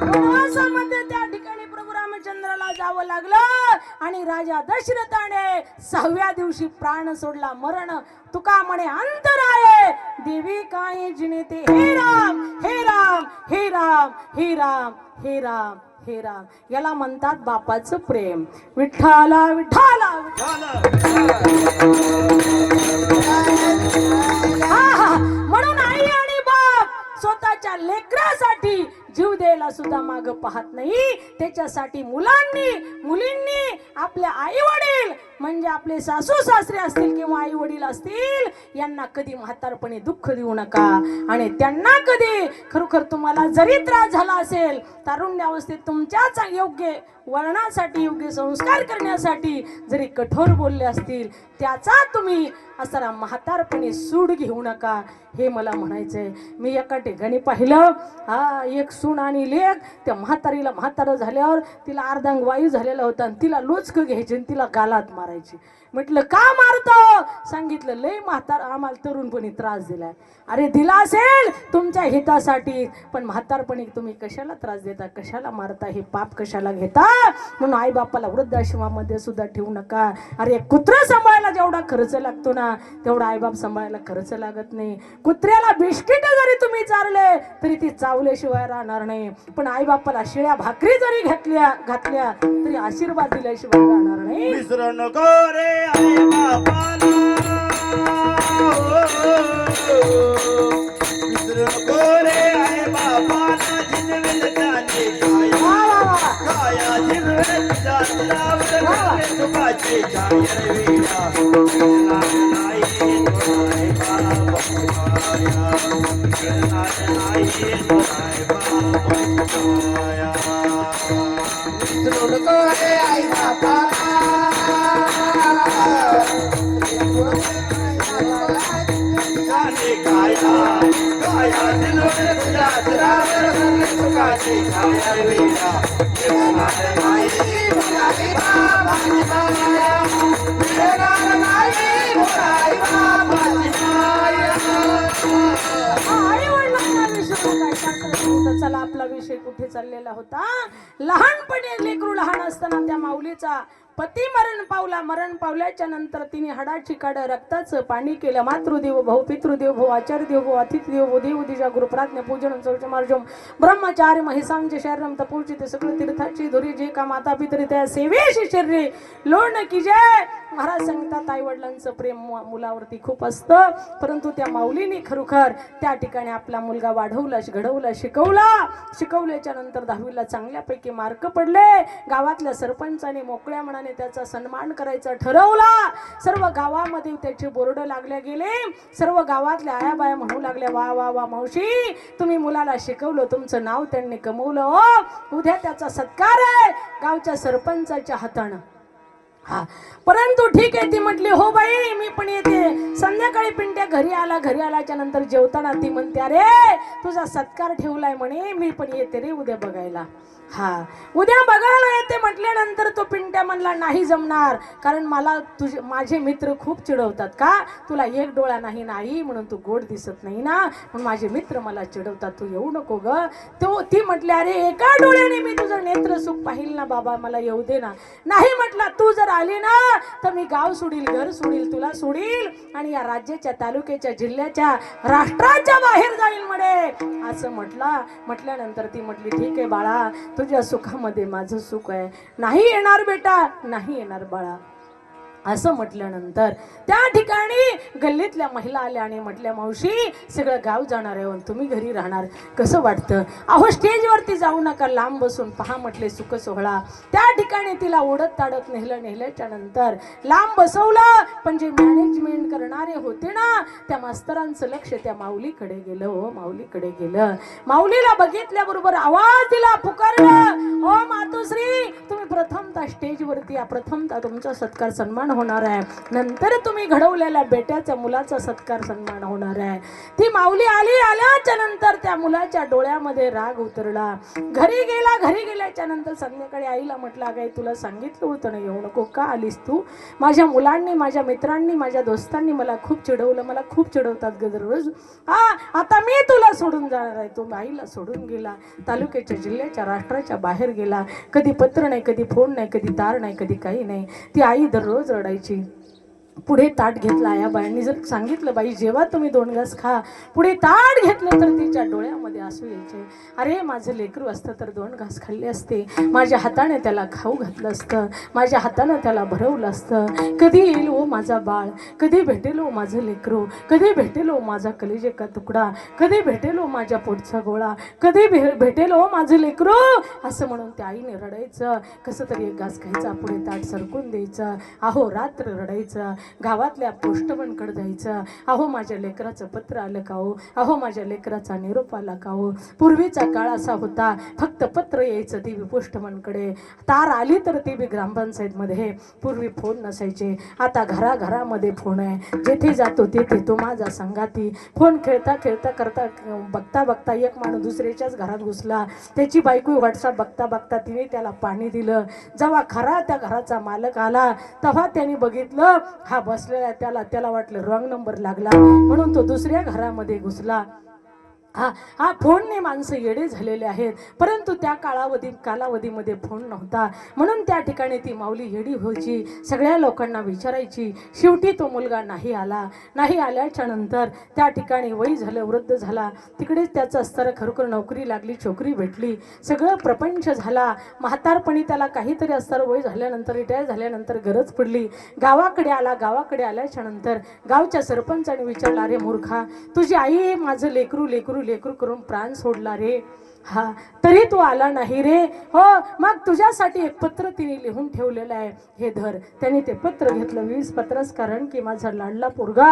S1: वनवासामध्ये त्या ठिकाणी प्रभू रामचंद्राला जावं लागलं आणि राजा दशरथाने 6व्या दिवशी प्राण सोडला. मरण तुका म्हणे अंतराये देवी काय जिनेते. हे राम हे राम हे राम हे राम हे राम हे राम. याला म्हणतात बापाचं प्रेम. विठ्ठला विठ्ठला म्हणून आई आणि बाप स्वतःच्या लेकरासाठी जीव द्यायला सुद्धा माग पाहत नाही. त्याच्यासाठी मुलींनी आपल्या आई वडील म्हणजे आपले सासू सासरे असतील किंवा आई वडील असतील यांना कधी म्हातारपणी दुःख देऊ नका. आणि त्यांना कधी खरोखर तुम्हाला जरी त्रास झाला असेल तारुण्यावस्थेत तुमच्याच योग्य वळणासाठी योग्य संस्कार करण्यासाठी जरी कठोर बोलले असतील त्याचा तुम्ही असा म्हातारपणी सूड घेऊ नका. हे मला म्हणायचंय. मी एका ठिकाणी पाहिलं एक सून आणि लेक त्या म्हातारं झाल्यावर तिला अर्धांग वायू झालेला होता आणि तिला लोचकं घ्यायची आणि तिला गालात मारायची. म्हटलं का मारतो. सांगितलं लय आम्हाला तरुणपणी त्रास दिलाय. अरे दिला असेल तुमच्या हितासाठी पण म्हातारपणी तुम्ही कशाला त्रास देता कशाला मारता हे पाप कशाला घेता. म्हणून आई बापाला वृद्धाश्रमामध्ये सुद्धा ठेवू नका. अरे कुत्रा सांभाळायला जेवढा खर्च लागतो ना तेवढा आईबाप सांभाळायला खर्च लागत नाही. कुत्र्याला बिस्किट जरी तुम्ही चारले तरी ती चावल्याशिवाय राहणार नाही. पण आई बापाला शिळ्या भाकरी जरी घातल्या तरी आशीर्वाद दिल्याशिवाय राहणार नाही.
S3: विसरू नको रे आई बापाला. विसरू नको रे आई बापाला. जिजवेल त्याने काया जिजवेल जातरावर सुखाची छाया वेळा. नाही तोय बाबा नाही तोय बाबा.
S2: विसरू नको रे आई बापाला.
S3: काया जिजवेल जातरावर सुखाची छाया वेळा.
S1: आई वडिलांना विसरू नका. चला आपला विषय कुठे चाललेला होता. लहानपणी लेकरू लहान असताना त्या माऊलीचा पती मरण पावल्याच्या नंतर तिने हाडाची काढ रक्ताचं पाणी केलं. मातृदेव भाऊ पितृदेव भाऊ आचार्य देव भाऊ अतिथी देव भाऊ देव दिशा गुरुप्राज्ञ पूजन चौचमार्जम ब्रह्मचार्य महिसांचे शरणम तपोचित सगळं तीर्थाची धुरी जे का माता पितरी त्या सेवेशी शरीरे लोण की जय. महाराज सांगतात आई वडिलांचं प्रेम मुलावरती खूप असतं. परंतु त्या माऊलीने खरोखर त्या ठिकाणी आपला मुलगा वाढवला घडवला शिकवल्याच्या नंतर 10वीला चांगल्यापैकी मार्क पडले. गावातल्या सरपंचाने मोकळ्या मनाने त्याचा सन्मान करायचा ठरवला. सर्व गावामध्ये त्याचे बोर्ड लागले गेले. सर्व गावातल्या आयाबाया म्हणू लागल्या वा वा वा मावशी तुम्ही मुलाला शिकवलं तुमचं नाव त्यांनी कमवलं हो. उद्या त्याचा सत्कार आहे गावच्या सरपंचाच्या हातानं. परंतु ठीक आहे ती म्हटली हो बाई मी पण येते. संध्याकाळी पिंट्या घरी आल्याच्या नंतर जेवताना ती म्हणते अरे तुझा सत्कार ठेवलाय म्हणे मी पण येते रे उद्या बघायला. उद्या बघायला येते म्हटल्यानंतर तो पिंट्या म्हणला नाही जमणार कारण मला माझे मित्र खूप चिडवतात. का तुला एक डोळा नाही म्हणून तू गोड दिसत नाही ना म्हणून माझे मित्र मला चिडवतात तू येऊ नको ग. ती म्हटली अरे एका डोळ्याने मी तुझं नेत्र सुख पाहिल ना बाबा मला येऊ दे ना. नाही म्हटला तू जर आली ना तर मी गाव सोडील घर सोडील तुला सोडील आणि या राज्याच्या तालुक्याच्या जिल्ह्याच्या राष्ट्राच्या बाहेर जाईल म्हणे असं म्हटल्यानंतर ती म्हटली ठीक आहे बाळा तुझ्या सुखामध्ये माझं सुख आहे. नाही येणार बेटा नाही येणार बाळा असं म्हटल्यानंतर त्या ठिकाणी गल्लीतल्या महिला आल्या आणि म्हटल्या मावशी सगळं गाव जाणार आहे तुम्ही घरी राहणार कसं वाटतं. अहो स्टेजवरती जाऊ नका लांब बसून पहा म्हटले सुख सोहळा. त्या ठिकाणी तिला ओढत ताडत नेल्याच्या नंतर लांब बसवलं. पण जे मॅनेजमेंट करणारे होते ना त्या मास्तरांचं लक्ष त्या माऊलीकडे गेलं. हो माऊलीकडे गेलं. माऊलीला बघितल्याबरोबर आवाज दिला पुकारलं ओ मातोश्री तुम्ही प्रथमतः स्टेजवर पायरीवरती प्रथमतः तुमचा सत्कार सन्मान होणार आहे, नंतर तुम्ही घडवलेल्या बेट्याच्या मुलाचा सत्कार सन्मान होणार आहे. ती माऊली आल्याच्या नंतर त्या मुलाच्या डोळ्यामध्ये राग उतरला. घरी गेल्याच्या नंतर संध्याकाळी आईला म्हटलं, काय तुला सांगितलं होतं ना येऊ नको, का आलीस तू? माझ्या मुलांनी, माझ्या मित्रांनी, माझ्या दोस्तांनी मला खूप चिडवलं, मला खूप चिडवतात गं रोज. आता मी तुला सोडून जाणार आहे. तो आईला सोडून गेला, तालुक्याच्या, जिल्ह्याच्या, राष्ट्राच्या बाहेर गेला. कधी पत्र नाही, कधी फोन नाही, कधी तार नाही, कधी काही नाही. ती आई दररोज रडायची. पुढे ताट घेतला. या बायांनी जर सांगितलं, बाई जेव्हा तुम्ही 2 घास खा, पुढे ताट घेतलं तर तिच्या डोळ्यामध्ये आसू यायचे. अरे माझं लेकरू असतं तर 2 घास खाल्ले असते, माझ्या हाताने त्याला खाऊ घातलं असतं, माझ्या हाताने त्याला भरवलं असतं. कधी येईल ओ माझा बाळ, कधी भेटेल ओ माझं लेकरू, कधी भेटेल ओ माझा कलेजेचा तुकडा, कधी भेटेल ओ माझ्या पोटचा गोळा, कधी भेटेल ओ माझं लेकरू, असं म्हणून त्या आईने रडायचं. कसं तरी 1 घास खायचा, पुढे ताट सरकून द्यायचं. अहो रात्र रडायचं. गावातल्या पोस्टमनकडे जायचं. अहो माझ्या लेकराचं पत्र आलं का हो, अहो माझ्या लेकराचा निरोप आला का हो. पूर्वीचा काळ असा होता, फक्त पत्र यायचं ती बी पोस्टमनकडे, तार आली तर ती बी ग्रामपंचायतमध्ये. पूर्वी फोन नसायचे, आता घराघरामध्ये फोन आहे. जेथे जातो तेथे तो माझा संगाती. फोन खेळता खेळता करता बघता बघता एक माणूस दुसऱ्याच्याच घरात घुसला. त्याची बायको व्हॉट्सअप बघता बघता तिने त्याला पाणी दिलं. जेव्हा खरा त्या घराचा मालक आला तेव्हा त्याने बघितलं हा बसलेला, त्याला वाटलं रॉंग नंबर लागला, म्हणून तो दुसऱ्या घरामध्ये घुसला. हा फोनने माणसं येडे झालेले आहेत. परंतु त्या कालावधीमध्ये फोन नव्हता, म्हणून त्या ठिकाणी ती माऊली येडी व्हायची, सगळ्या लोकांना विचारायची. शेवटी तो मुलगा नाही आल्याच्या नंतर त्या ठिकाणी वय झालं, वृद्ध झाला. तिकडेच त्याचं स्तर खरोखर नोकरी लागली, छोकरी भेटली, सगळं प्रपंच झाला. म्हातारपणी त्याला काहीतरी अस्तर वय झाल्यानंतर, रिटायर झाल्यानंतर गरज पडली. गावाकडे आल्याच्या नंतर गावच्या सरपंचाने विचारलं, अरे मूर्खा, तुझी आई माझं लेकरू करून प्राण सोडला रे, हा तरी तू आला नाही रे. हो मग तुझ्यासाठी एक पत्र तिने लिहून ठेवलेलं आहे, हे धर. त्याने ते पत्र घेतलं. 20 पत्रच, कारण की माझा लाडला पोरगा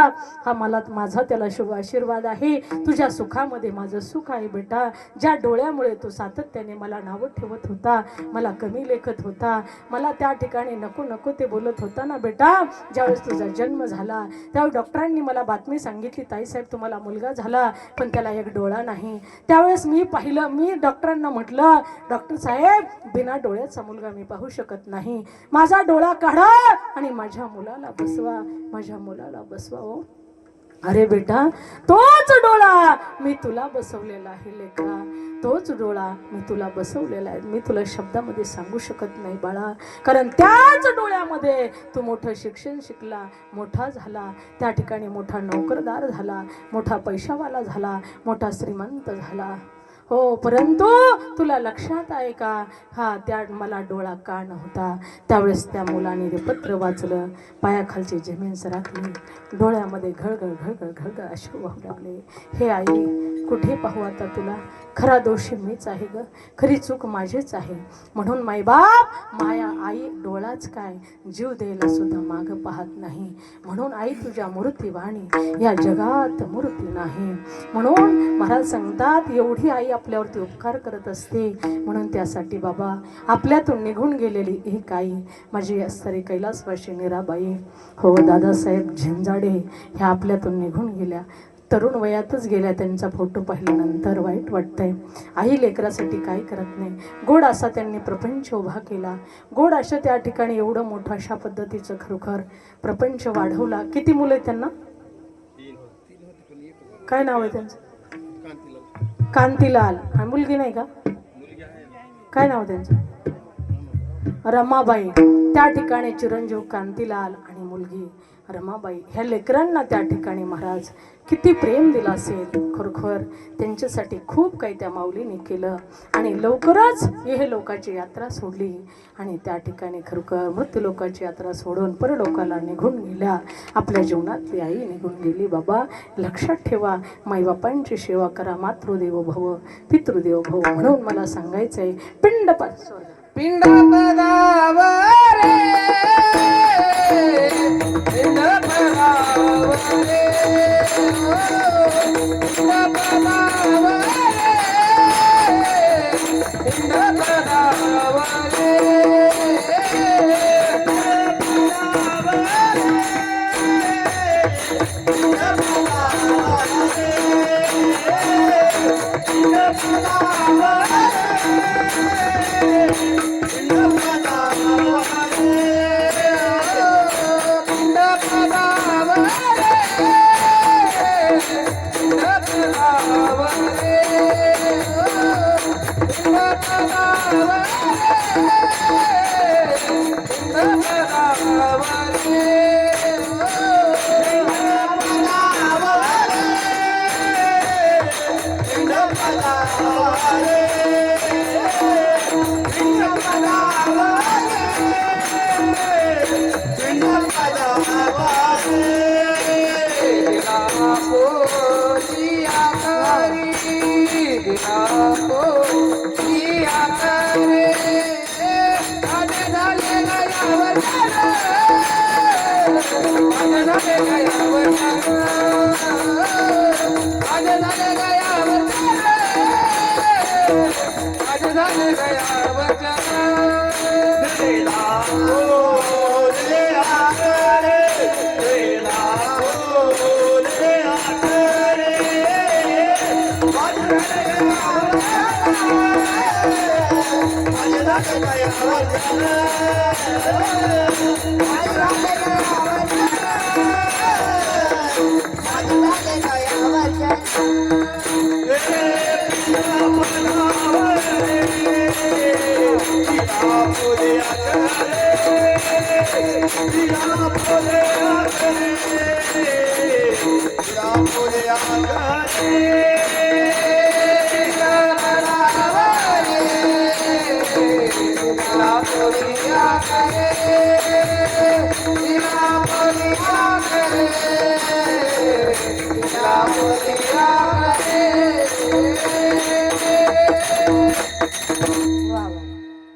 S1: हा माझा त्याला शुभ आशीर्वाद आहे. तुझ्या सुखामध्ये माझं सुख आहे बेटा. ज्या डोळ्यामुळे तू सातत्याने मला नावं ठेवत होता, मला कमी लेखत होता, मला त्या ठिकाणी नको ते बोलत होता ना बेटा, ज्यावेळेस तुझा जन्म झाला त्यावेळेस डॉक्टरांनी मला बातमी सांगितली, ताईसाहेब तुम्हाला मुलगा झाला पण त्याला एक डोळा नाही. त्यावेळेस मी पाहिलं, मी डॉक्टरांना म्हटलं, डॉक्टर साहेब बिना डोळ्याचा मुलगा मी पाहू शकत नाही, माझा डोळा काढा आणि माझ्या मुलाला बसवा हो. अरे बेटा, तोच डोळा मी तुला बसवलेला आहे लेकरा, तोच डोळा मी तुला बसवलेला आहे. मी तुला शब्दामध्ये सांगू शकत नाही बाळा, कारण त्याच डोळ्यामध्ये तू मोठं शिक्षण शिकला, मोठा झाला, त्या ठिकाणी मोठा नोकरदार झाला, मोठा पैशावाला झाला, मोठा श्रीमंत झाला. हो, परंतु तुला लक्षात आहे का, त्या मला डोळा का नव्हता. त्यावेळेस त्या मुलाने ते पत्र वाचलं, पायाखालची जमीन सरकली, डोळ्यामध्ये घळघळ अश्रू वाहू लागले. हे आई, कुठे पाहू आता तुला, खरा दोषी मीच आहे ग, खरी चूक माझीच आहे. म्हणून मायबाप माया आई डोळाच काय, जीव द्यायला सुद्धा माग पाहत नाही. म्हणून आई तुझ्या मूर्तीवाणी या जगात मूर्ती नाही. म्हणून महाराज सांगतात, एवढी आई आपल्यावरती उपकार करत असते. म्हणून त्यासाठी बाबा आपल्यातून निघून गेलेली एक आई माझी असणारी कैलासवासी मीराबाई, हो दादासाहेब झिंजाडे, ह्या आपल्यातून निघून गेल्या, तरुण वयातच गेल्या. त्यांचा फोटो पाहिल्यानंतर वाईट वाटतंय. आई लेकरासाठी काय करत नाही. गोड असा त्यांनी प्रपंच उभा केला, गोड अशा त्या ठिकाणी एवढं मोठं अशा पद्धतीचं खरोखर प्रपंच वाढवला. किती मुलं आहेत त्यांना, काय नाव आहे त्यांचं? कांतीलाल. हा मुलगी नाही का, काय नाव त्यांचं? रमाबाई. त्या ठिकाणी चिरंजीव कांतीलाल आणि मुलगी रमाबाई. ह्या लेकरांना त्या ठिकाणी महाराज किती प्रेम दिलं असेल. खरोखर त्यांच्यासाठी खूप काही त्या माऊलीने केलं. आणि लवकरच हे लोकांची यात्रा सोडली आणि त्या ठिकाणी खरोखर मृत्यू लोकांची यात्रा सोडून परलोकाला निघून गेल्या. आपल्या जीवनातली आई निघून गेली. बाबा लक्षात ठेवा, माईबापांची सेवा करा. मातृदेवो भव पितृदेवो भव. म्हणून मला सांगायचंय, पिंड
S2: पदावरे पिंड पदावरे पिंड पदावरे
S1: वा वा.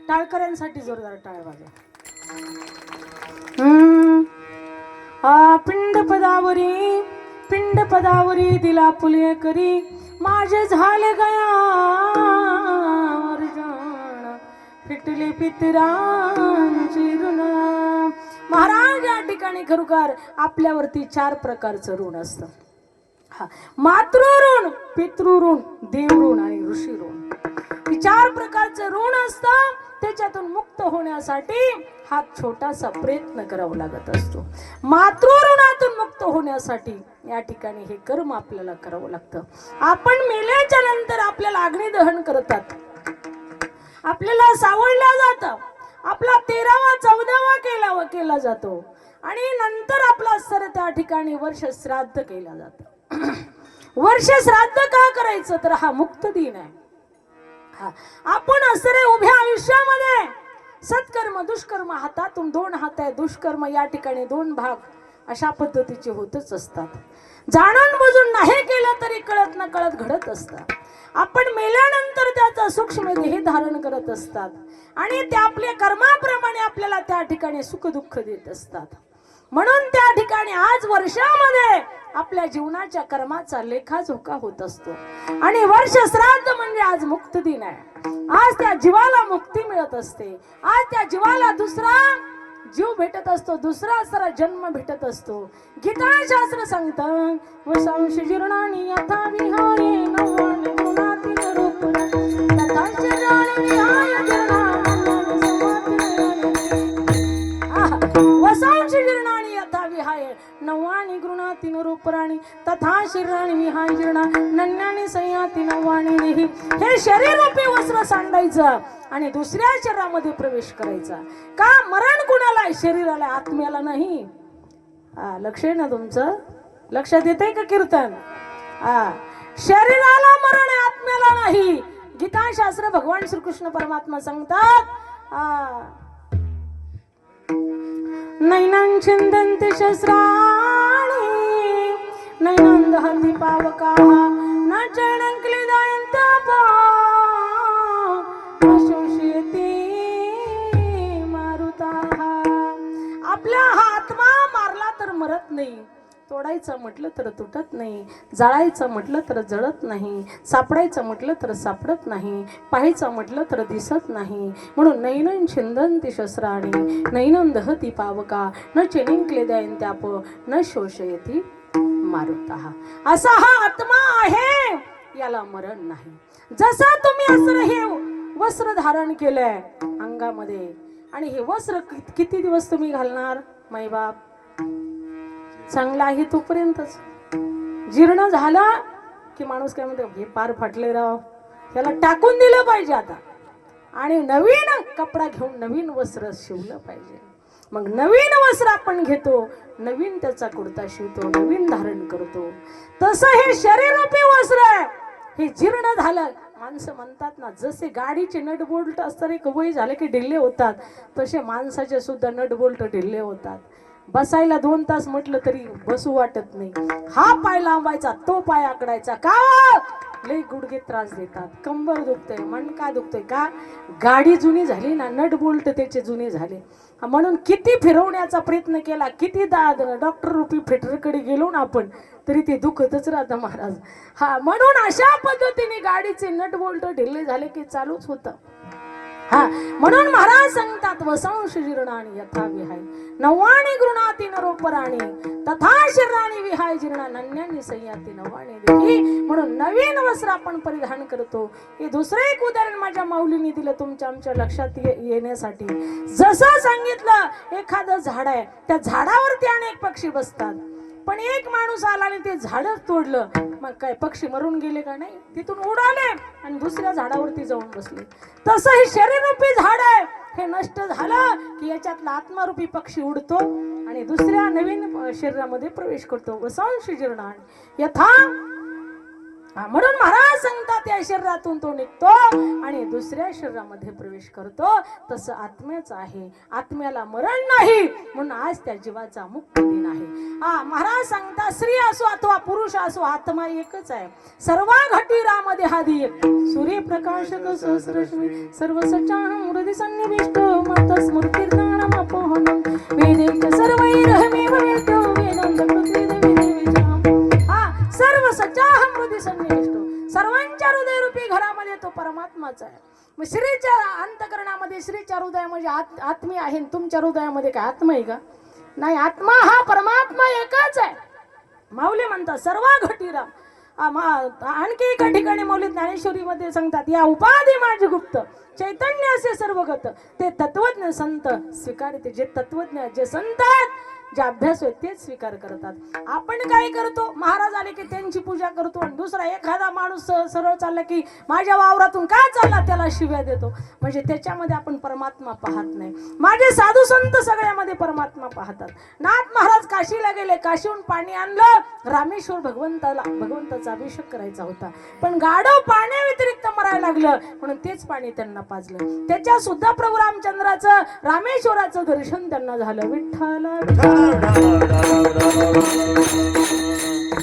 S1: टाळकऱ्यांसाठी जोरदार टाळ वाजवा. पिंड पदावरी दिला फुले करी माझे झाले गयावर जाण फिटले पितरांची ऋण. महाराज या ठिकाणी खरोखर आपल्यावरती 4 प्रकारचं ऋण असतं. मातृऋण, पितृऋण, देवऋण आणि ऋषी ऋण. ही 4 प्रकारचं ऋण असतं. त्याच्यातून मुक्त होण्यासाठी हा छोटासा प्रयत्न करावा लागत असतो. मातृऋणातून मुक्त होण्यासाठी या ठिकाणी हे कर्म आपल्याला करावं लागतं. आपण मेल्याच्या नंतर आपल्याला अग्निदहन करतात, आपल्याला सावळल्या जातं, आपला 13वा 14वा केला जातो आणि नंतर आपला सर त्या ठिकाणी वर्ष श्राद्ध केला जातं. वर्ष श्राद्ध का करायचं तर हा मुक्त दिन आहे. आपण असरे उभ्या आयुष्यामध्ये सत्कर्म दुष्कर्म हातातून 2 हात आहे, दुष्कर्म या ठिकाणी 2 भाग अशा पद्धतीचे होतच असतात. जाणून बुजून नाही केलं तरी कळत न कळत घडत असतात. आपण मेल्यानंतर त्याचा सूक्ष्म देह धारण करत असतात आणि ते आपल्या कर्माप्रमाणे आपल्याला त्या ठिकाणी सुख दुःख देत असतात. म्हणून त्या ठिकाणी आज वर्षामध्ये आपल्या जीवनाच्या कर्माचा लेखाजोखा होत असतो आणि वर्ष श्राद्ध म्हणजे आज मुक्त दिन आहे. आज त्या जीवाला मुक्ती मिळत असते. आज त्या जीवाला दुसरा जीव भेटत असतो, दुसरा असरा जन्म भेटत असतो. गीता शास्त्र सांगतं वसांश जीर्णानि यथा विहाय नवानि गुणाति रूपना तथा शरीराणि विहाय जीर्णानि वसांश जीर्णानि यथा विहाय नवानि गृणाति रूपराणि तथा शरीराणि विहाय जीर्णा नन्यानि संयाति नवानि देहि. हे शरीर रूपी वस्त्र सांडायचं आणि दुसऱ्या शरीरामध्ये प्रवेश करायचा. का मरण कुणाला आहे? शरीराला, आत्म्याला नाही. लक्ष आहे ना तुमचं? लक्षात येतंय का कीर्तन? शरीराला मरण आहे, आत्म्याला नाही. गीता शास्त्र भगवान श्रीकृष्ण परमात्मा सांगतात नैनं छिंदन्ति शस्त्राणि नैनं दहन्ति पावकाः न चैनं क्लेदयन्ति शोषयति मारुताः. आपला हा आत्मा मारला तर मरत नाही, तोडायचं म्हटलं तर तुटत नाही, जाळायचं म्हटलं तर जळत नाही, सापडायचं म्हटलं तर सापडत नाही, पाहायचं म्हटलं तर दिसत नाही. म्हणून नैनं छिंदन्ति शस्त्राणि नैनं दहति पावका न चैनं क्लेदयन्त्याप न शोषयति मारुताः. असा हा आत्मा आहे, याला मरण नाही. जसा तुम्ही असं हे वस्त्र धारण केलंय अंगामध्ये आणि हे वस्त्र किती दिवस तुम्ही घालणार? माईबाप चांगला आहे तोपर्यंतच. जीर्ण झाला की माणूस काय म्हणतो हे पार फाटले राव, त्याला टाकून दिलं पाहिजे आता आणि नवीन कपडा घेऊन नवीन वस्त्र शिवलं पाहिजे. मग नवीन वस्त्र आपण घेतो, नवीन त्याचा कुर्ता शिवतो, नवीन धारण करतो. तसं हे शरीर रूपी वस्त्र आहे, हे जीर्ण झालं माणसं म्हणतात ना, जसे गाडीचे नट बोल्ट असतात एक वय झाले की ढिल्ले होतात, तसे माणसाचे सुद्धा नट बोल्ट ढिल्ले होतात. बसायला 2 तास म्हटलं तरी बसू वाटत नाही. हा पाय लांबायचा, तो पाय आकडायचा, का लई गुडघे त्रास देतात, कंबर दुखतंय, मणका दुखतोय. का? गाडी जुनी झाली ना, नट बोल्ट त्याचे जुने झाले. म्हणून किती फिरवण्याचा प्रयत्न केला, किती डॉक्टर रुपी फिटरकडे गेलो ना आपण, तरी ते दुखतच राहतं महाराज. हा, म्हणून अशा पद्धतीने गाडीचे नट बोल्ट ढिल्ले झाले की चालूच होतं. हा, म्हणून महाराज सांगतात, वसांश जीर्णानी यथा विहाय नव्वाणी गृणाती नरोपराणी तथा शरीराणी विहाय जीर्णा नन्यानी संयाती नव्वाणी देखी. म्हणून नवीन वस्त्र आपण परिधान करतो. हे दुसरं एक उदाहरण माझ्या माऊलीने दिलं तुमच्या आमच्या लक्षात येण्यासाठी. जसं सांगितलं, एखादं झाड आहे, त्या झाडावरती अनेक पक्षी बसतात, पण एक माणूस आला आणि ते झाडच तोडलं, मग काय पक्षी मरून गेले का? नाही, तिथून उडाले आणि दुसऱ्या झाडावरती जाऊन बसले. तसं हे शरीररूपी झाड आहे, हे नष्ट झालं की याच्यातला आत्मारूपी पक्षी उडतो आणि दुसऱ्या नवीन शरीरामध्ये प्रवेश करतो. वसांश जीर्ण यथा. म्हणून महाराज सांगतात, या शरीरातून तो निघतो आणि दुसऱ्या शरीरामध्ये प्रवेश करतो. तसं आत्म्याचं आहे, आत्म्याला मरण नाही, म्हणून आज त्या जीवाचा मुक्ती दिन आहे. महाराज सांगतात, स्त्री असो अथवा पुरुष असो, आत्मा एकच आहे. सर्व घटी रामध्ये हादी एक. सूर्यप्रकाशक सहस्रश्मी सर्व सच्चाहं हृदि सन्निविष्ट मत स्मृतिर्ज्ञानमपोहनं वेदैक सर्वैरहमेव वेद्यो वेदान्त सर्व सच्चाहं हृदि सन्निविष्ट. सर्वांच्या हृदयरूपी घरामध्ये तो परमात्माचा आहे. मग श्रीच्या अंतकरणामध्ये, श्रीच्या हृदयामध्ये आत्मी आहे. तुमच्या हृदयामध्ये काय आत्मा आहे का? नाही, आत्मा हा परमात्मा एकच आहे. माऊली म्हणतात सर्व घटीराम. आणखी एका ठिकाणी माऊली ज्ञानेश्वरीमध्ये सांगतात, या उपाधी माझी गुप्त चैतन्य असे सर्वगत ते तत्वज्ञ संत स्वीकारते. जे तत्वज्ञ, जे संत आहेत, जे अभ्यास होते तेच स्वीकार करतात. आपण काय करतो? महाराज आले की त्यांची पूजा करतो आणि दुसरा एखादा माणूस सरळ चालला की माझ्या वावरातून काय चालला त्याला शिव्या देतो. म्हणजे त्याच्यामध्ये आपण परमात्मा पाहत नाही. माझे साधू संत सगळ्यामध्ये परमात्मा पाहतात. नाथ महाराज काशीला गेले, काशीहून पाणी आणलं, रामेश्वर भगवंताचा अभिषेक करायचा होता, पण गाढव पाण्या व्यतिरिक्त मरायला लागलं, म्हणून तेच पाणी त्यांना पाजलं. त्याच्या सुद्धा प्रभू रामचंद्राचं रामेश्वराचं दर्शन त्यांना झालं. विठ्ठल.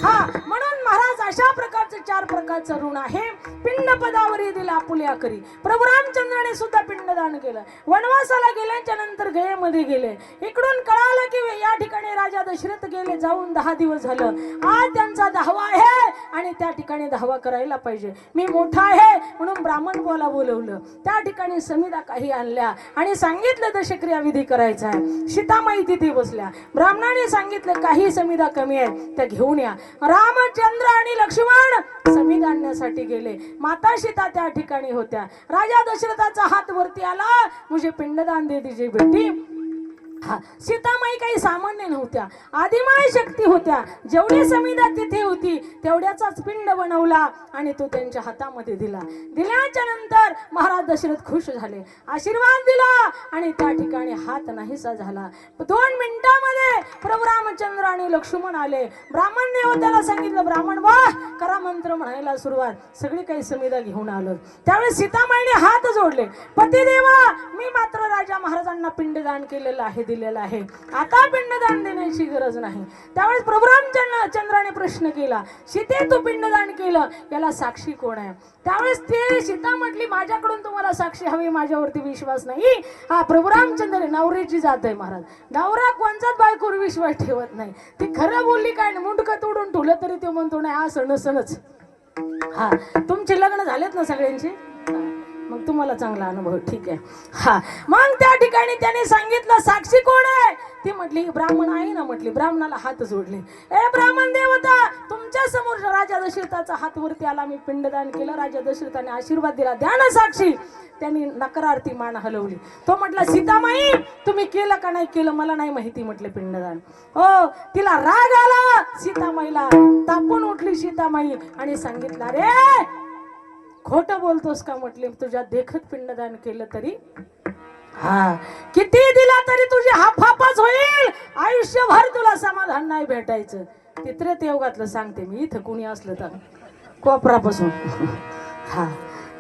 S1: हा, म्हणून महाराज अशा प्रकारचे 4 प्रकारचं ऋण आहे. पिंड पदावरी दिला आपुल्या करी. प्रभू रामचंद्राने सुद्धा पिंडदान केलं. वनवासाला गेल्याच्या नंतर गयेमध्ये गेले. इकडून कळालं की या ठिकाणी राजा दशरथ गेले, जाऊन 10 दिवस झालं. आज त्यांचा 10वा आहे आणि त्या ठिकाणी 10वा करायला पाहिजे. मी मोठा आहे म्हणून ब्राह्मण बोलवलं. त्या ठिकाणी समिधा काही आणल्या आणि सांगितलं दशक्रिया विधी करायचा आहे. सीतामाई तिथे बसल्या. ब्राह्मणाने सांगितलं काही समिधा कमी आहे, त्या घेऊन या. रामचंद्र आणि लक्ष्मण समिधा आणण्यासाठी गेले. माता सीता त्या ठिकाणी होत्या. राजा दशरथाचा हात वरती आला, मुझे पिंडदान दे दीजिए बेटी. हा, सीतामाई काही सामान्य नव्हत्या, आदिमाय शक्ती होत्या. जेवढी समिधा तिथे होती तेवढ्याचाच पिंड बनवला आणि तो त्यांच्या हातामध्ये दिला. दिल्याच्या नंतर महाराज दशरथ खुश झाले, आशीर्वाद दिला आणि त्या ठिकाणी हात नाहीसा झाला. 2 मिनिटांमध्ये प्रभू रामचंद्र आणि लक्ष्मण आले. ब्राह्मण देवताला सांगितलं, ब्राह्मण वाह करा मंत्र म्हणायला सुरुवात. सगळी काही समिधा घेऊन आलं. त्यावेळेस सीतामाईने हात जोडले, पतिदेवा मी मात्र राजा महाराजांना पिंडदान केलेलं आहे, दिलेला आहे, आता पिंडदान देण्याची गरज नाही. त्यावेळेस प्रभू रामचंद्राने प्रश्न केला, सीते तू पिंडदान केलं, याला साक्षी कोण आहे? त्यावेळेस ते सीता म्हटली, माझ्याकडून तुम्हाला साक्षी हवी, माझ्यावरती विश्वास नाही. हा, प्रभू रामचंद्र नवऱ्याची जात आहे महाराज. नवरा कोणचाच बायकोवर विश्वास ठेवत नाही. ती खरं बोलली काय, मुंडकं तोडून ठेवलं तरी ते म्हणतो नाही हा सणच. हा, तुमचे लग्न झालेत ना सगळ्यांचे, मग तुम्हाला चांगला अनुभव. ठीक आहे. हा, मग त्या ठिकाणी त्याने सांगितलं साक्षी कोण आहे? ती म्हटली ब्राह्मण आहे ना. म्हटली, ब्राह्मणाला हात जोडले, ए ब्राह्मण देवता तुमच्या समोर राजा दशरथाचा हात वरती आला, मी पिंडदान केलं, राजा दशरथाने आशीर्वाद दिला, द्या ना साक्षी. त्यांनी नकारार्थी मान हलवली. तो म्हटला, सीतामाई तुम्ही केलं का नाही केलं मला नाही माहिती. म्हटले पिंडदान. हो, तिला राग आला. सीतामाईला तापून उठली सीतामाई आणि सांगितलं, रे खोटं बोलतोस का? म्हटले, तुझ्या देखत पिंडदान केलं तरी, हा किती दिला तरी तुझी हाफाफच होईल, आयुष्यभर तुला समाधान नाही भेटायचं. तित्रेत योगातलं सांगते मी, इथं कुणी असलं तर कोपरापासून. हा,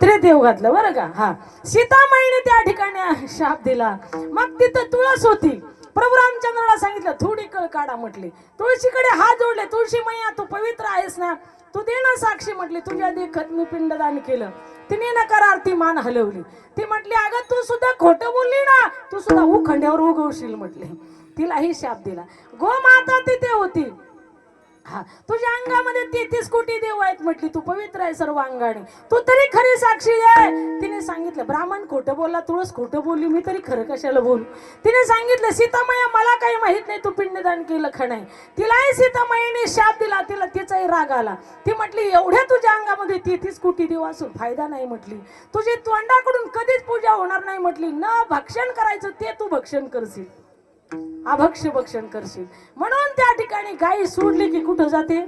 S1: त्रेदेव घातलं बरं का. हा, सीतामाईने त्या ठिकाणी शाप दिला. मग तिथं तुळस होती. प्रभू रामचंद्राला सांगितलं थोडी कळ काढा म्हटली. तुळशीकडे हात जोडले. तुळशी मैया तू पवित्र आहेस ना, तू दे ना साक्षी म्हटली. तुझ्या देखत मी पिंडदान केलं. तिने नकारार ती मान हलवली. ती म्हटली अगं तू सुद्धा खोटं बोलली ना, तू सुद्धा उखंड्यावर उगवशील म्हटले. तिलाही शाप दिला. गोमाता तिथे होती. हा, तुझ्या अंगामध्ये 33 कोटी देव आहेत म्हटली. तू पवित्र आहे सर्व अंगाने, तू तरी खरी साक्षी दे. तिने सांगितलं ब्राह्मण खोटं बोलला, तुळस खोटं बोलली, मी तरी खरं कशाला बोलू. तिने सांगितलं सीतामाया मला काही माहित नाही तू पिंडदान केलं का नाही. तिलाही सीतामाईने शाप दिला. तिला तिचाही राग आला. ती म्हटली एवढ्या तुझ्या अंगामध्ये 33 कोटी देव असून फायदा नाही म्हटली. तुझी तोंडाकडून कधीच पूजा होणार नाही म्हटली. न भक्षण करायचं ते तू भक्षण करशील, अभक्ष भक्षण करशील. म्हणून त्या ठिकाणी गाई सोडली की कुठं जाते.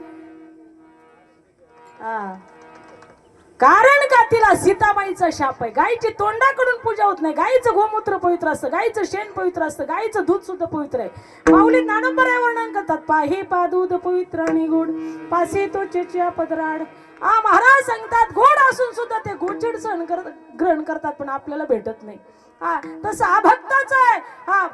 S1: कारण का तिला सीताबाईचा शाप आहे. गायीची तोंडाकडून पूजा होत नाही. गायीचं गोमूत्र पवित्र असतं, गायीचं शेण पवित्र असतं, गायीचं दूध सुद्धा पवित्र आहे. माऊली ज्ञानोबा वर्णन करतात पाहे पा दूध पवित्र आणि गोड पासे तो चेचिया पदराड. महाराज सांगतात गोड असून सुद्धा ते गोचिड ग्रहण करतात पण आपल्याला भेटत नाही. तसं अभक्ताचं आहे.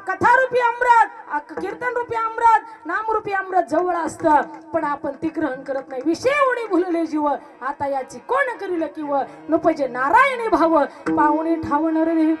S1: कथारूपी अमृत, कीर्तन रूपी अमृत, नामरूपी अमृत जवळ असतं पण आपण ती ग्रहण करत नाही. विषय उडी भुलले जीव आता याची कोण करील किंव नपजे नारायणी भाव पाहुणे ठावणार रे.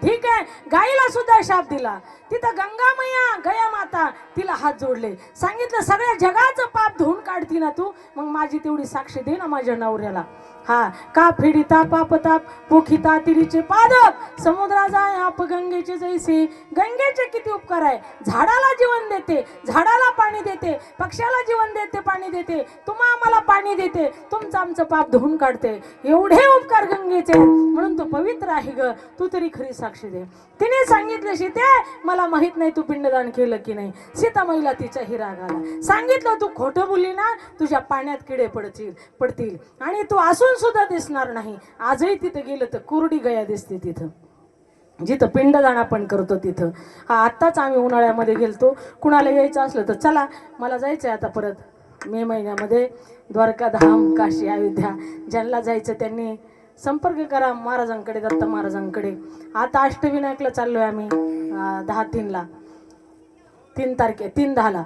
S1: ठीक आहे, गाईला सुद्धा शाप दिला. तिथं गंगा मैया गया माता तिला हात जोडले. सांगितलं सगळ्या जगाचं पाप धुवून काढती ना तू, मग माझी तेवढी साक्ष दे ना माझ्या नवऱ्याला. हा, का फिडिता पापताप पोखिता तिरीचे पादप समुद्रा जाय आप गंगेचे जैसे. गंगेचे किती उपकार आहे. झाडाला जीवन देते, झाडाला पाणी देते, पक्ष्याला जीवन देते, पाणी देते, तुम्हा आम्हाला पाणी देते, तुमचं आमचं पाप धुवून काढते. एवढे उपकार गंगेचे म्हणून तू पवित्र आहे ग, तू तरी खरी साक्षी दे. तिने सांगितलं सीते मला माहित नाही तू पिंडदान केलं की नाही. सीतामाईला तिचाही राग आला. सांगितलं तू खोटं बोलली ना तुझ्या पाण्यात किडे पडतील आणि तू असून सुद्धा दिसणार नाही. आजही तिथं गेलं तर कोरडी गया दिसते तिथं जिथं पिंडदान आपण करतो तिथं. आत्ताच आम्ही उन्हाळ्यामध्ये गेलतो. कुणाला यायचं असलं तर चला, मला जायचं आहे आता परत मे महिन्यामध्ये द्वारका धाम काशी अयोध्या. ज्यांना जायचं त्यांनी संपर्क करा महाराजांकडे, दत्त महाराजांकडे. आता अष्टविनायकला चाललोय आम्ही 10/3ला, 3/10ला.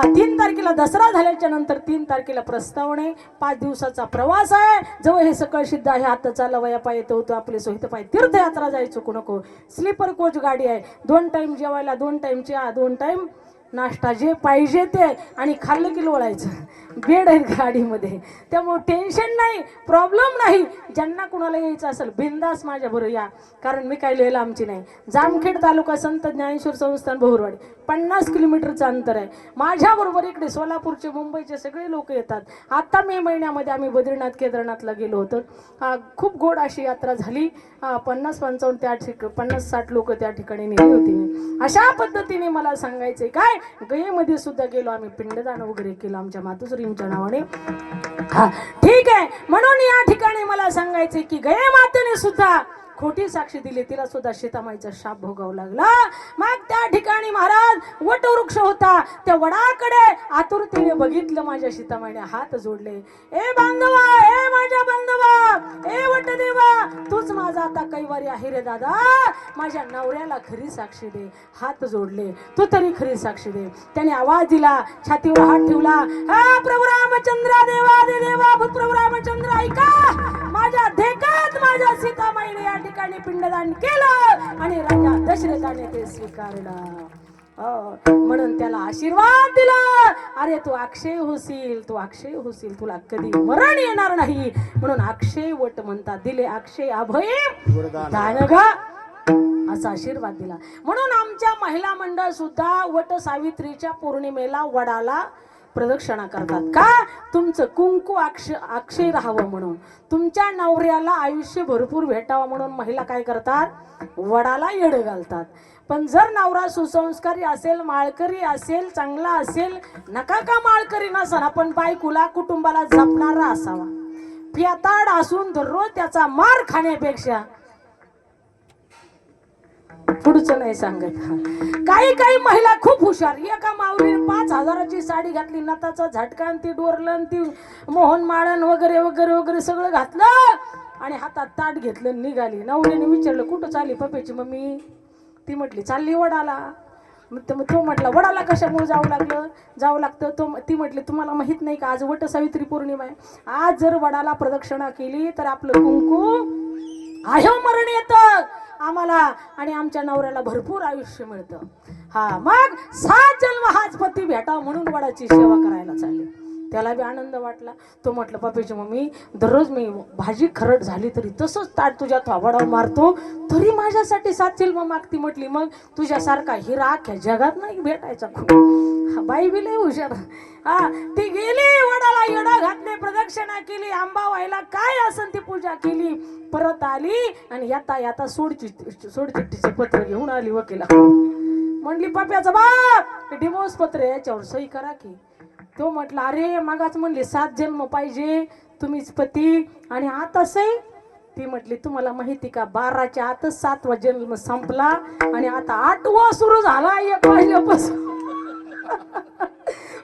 S1: 3 तारखेला दसरा झाल्याच्या नंतर 3 तारखेला प्रस्तावने. 5 दिवसाचा प्रवास आहे. जवळ हे सकळ सिद्ध आहे. आता चालला वया पाय होतो आपले सोहित पाय. तीर्थयात्रा जायचं को नको. स्लीपर कोच गाडी आहे. 2 टाइम जेवायला, 2 टाइम चहा, 2 टाइम नाश्ता, जे पाहिजे ते, आणि खाल्लं की लोळायचं. बेड आहे गाडीमध्ये, त्यामुळे टेन्शन नाही, प्रॉब्लेम नाही. ज्यांना कुणाला यायचं असेल बिंदास माझ्या बरोबर या, कारण मी काय लिहिलं आमची नाही. जामखेड तालुका संत ज्ञानेश्वर संस्थान बहुरवाडी 50 किलोमीटरचं अंतर आहे. माझ्याबरोबर इकडे सोलापूरचे मुंबईचे सगळे लोक येतात. आता मे महिन्यामध्ये आम्ही बद्रीनाथ केदारनाथला गेलो होतो. खूप गोड अशी यात्रा झाली. 50-55 त्या 50-60 लोक त्या ठिकाणी नेली होती. अशा पद्धतीने मला सांगायचंय काय, गयेमध्ये सुद्धा गेलो आम्ही, पिंडदान वगैरे केलं आमच्या मातोश्रींच्या नावाने. ठीक आहे, म्हणून या ठिकाणी मला सांगायचंय की गये मातेने सुद्धा खोटी साक्षी दिली. तिला सुद्धा सीतामाईचा शाप भोगावा लागला. मग त्या ठिकाणी महाराज वटवृक्ष होता, त्या वडाकडे आतुरतेने बघितलं. माझ्या सीतामाईने हात जोडले. ए बांधवा, ए माझ्या बांधवा, ए वटदेवा, तूच माझा आता कैवारी आहे रे दादा. माझ्या नवऱ्याला खरी साक्षी दे. हात जोडले, तू तरी खरी साक्षी दे. त्याने आवाज दिला, छातीवर हात ठेवला. हा प्रभू रामचंद्र देवा दे देवा, प्रभू रामचंद्र ऐका. माझ्या देखत माझ्या सीतामाईने या ठिकाणी पिंडदान केलं आणि राजा दशरथाने ते स्वीकारलं. म्हणून त्याला आशीर्वाद दिला. अरे तू अक्षय होशील, तू अक्षय होशील, तुला कधी मरण येणार नाही. म्हणून अक्षय वट म्हणतात. दिले अक्षय अभय दानगा, असा आशीर्वाद दिला. म्हणून आमच्या महिला मंडळ सुद्धा वट सावित्रीच्या पौर्णिमेला वडाला प्रदक्षिणा करतात. का? तुमचं कुंकू अक्षय राहावं म्हणून, तुमच्या नवऱ्याला आयुष्य भरपूर भेटावं म्हणून महिला काय करतात, वडाला येड घालतात. पण जर नवरा सुसंस्कारी असेल, माळकरी असेल, चांगला असेल, नका का माळकरी नसाल, आपण बायकोला कुटुंबाला जपणारा असावा. पियाताड असून दररोज त्याचा मार खाण्यापेक्षा पुढचं नाही सांगत. काही काही महिला खूप हुशार. एका माऊलीने 5,000ची साडी घातली, नताचा झटका, ती डोरलन, ती मोहन माळण वगैरे वगैरे वगैरे सगळं घातलं आणि हातात ताट घेतलं निघाली. नवऱ्याने विचारलं कुठं चालली पप्याची मम्मी? ती म्हटली चालली वडाला. मग तो म्हटला वडाला कशामुळे जावं लागतं? ती म्हटली तुम्हाला माहित नाही का आज वट सावित्री पौर्णिमा आहे. आज जर वडाला प्रदक्षिणा केली तर आपलं कुंकू आयो मरण येतं आम्हाला आणि आमच्या नवऱ्याला भरपूर आयुष्य मिळतं. हा मग 7 जन्म हाच पती भेटा म्हणून वडाची सेवा करायला चालली. त्याला बी आनंद वाटला. तो म्हटलं पप्पाची मम्मी दररोज मी भाजी खरड झाली तरी तसंच ताट तुझ्या थोबाडावर मारतो तरी माझ्यासाठी 7 जन्म मागती. म्हटली मग तुझ्यासारखा हिरा अख्ख्या जगात नाही भेटायचा. बाई बी लय हुशार. हा ती गेली वडाला येडा घातले प्रदक्षिणा केली आंबा व्हायला काय असेल ती पूजा केली. परत आली आणि येता सोडचिठ्ठीचं पत्र घेऊन आली वकिला. म्हणली पप्याचा बाप डिवोर्स पत्र याच्यावर सही करा की. तो म्हटला अरे मागाच म्हणले 7 जन्म पाहिजे तुम्हीच पती आणि आता सही. ती म्हटली तुम्हाला माहिती का 12च्या आतच 7वा जन्म संपला आणि आता 8वा सुरू झाला 1 वाजल्यापासून.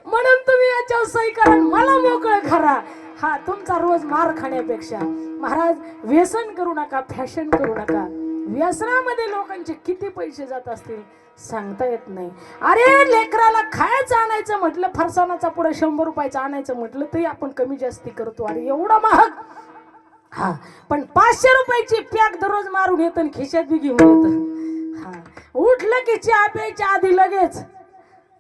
S1: म्हणून तुम्ही याच्यावर सही करा मला मोकळं करा. हा तुमचा रोज मार खाण्यापेक्षा महाराज व्यसन करू नका फॅशन करू नका. व्यसनामध्ये लोकांचे किती पैसे जात असतील सांगता येत नाही. अरे लेकराला खायचं आणायचं म्हटलं फरसाणाचा पुढे 100 रुपयाचं आणायचं म्हटलं तरी आपण कमी जास्ती करतो. अरे एवढा महाग. हा पण 500 रुपयाची पॅक दररोज मारून येतं आणि खिशात बी घेऊन येतं. हा उठलं की चहा प्यायच्या आधी लगेच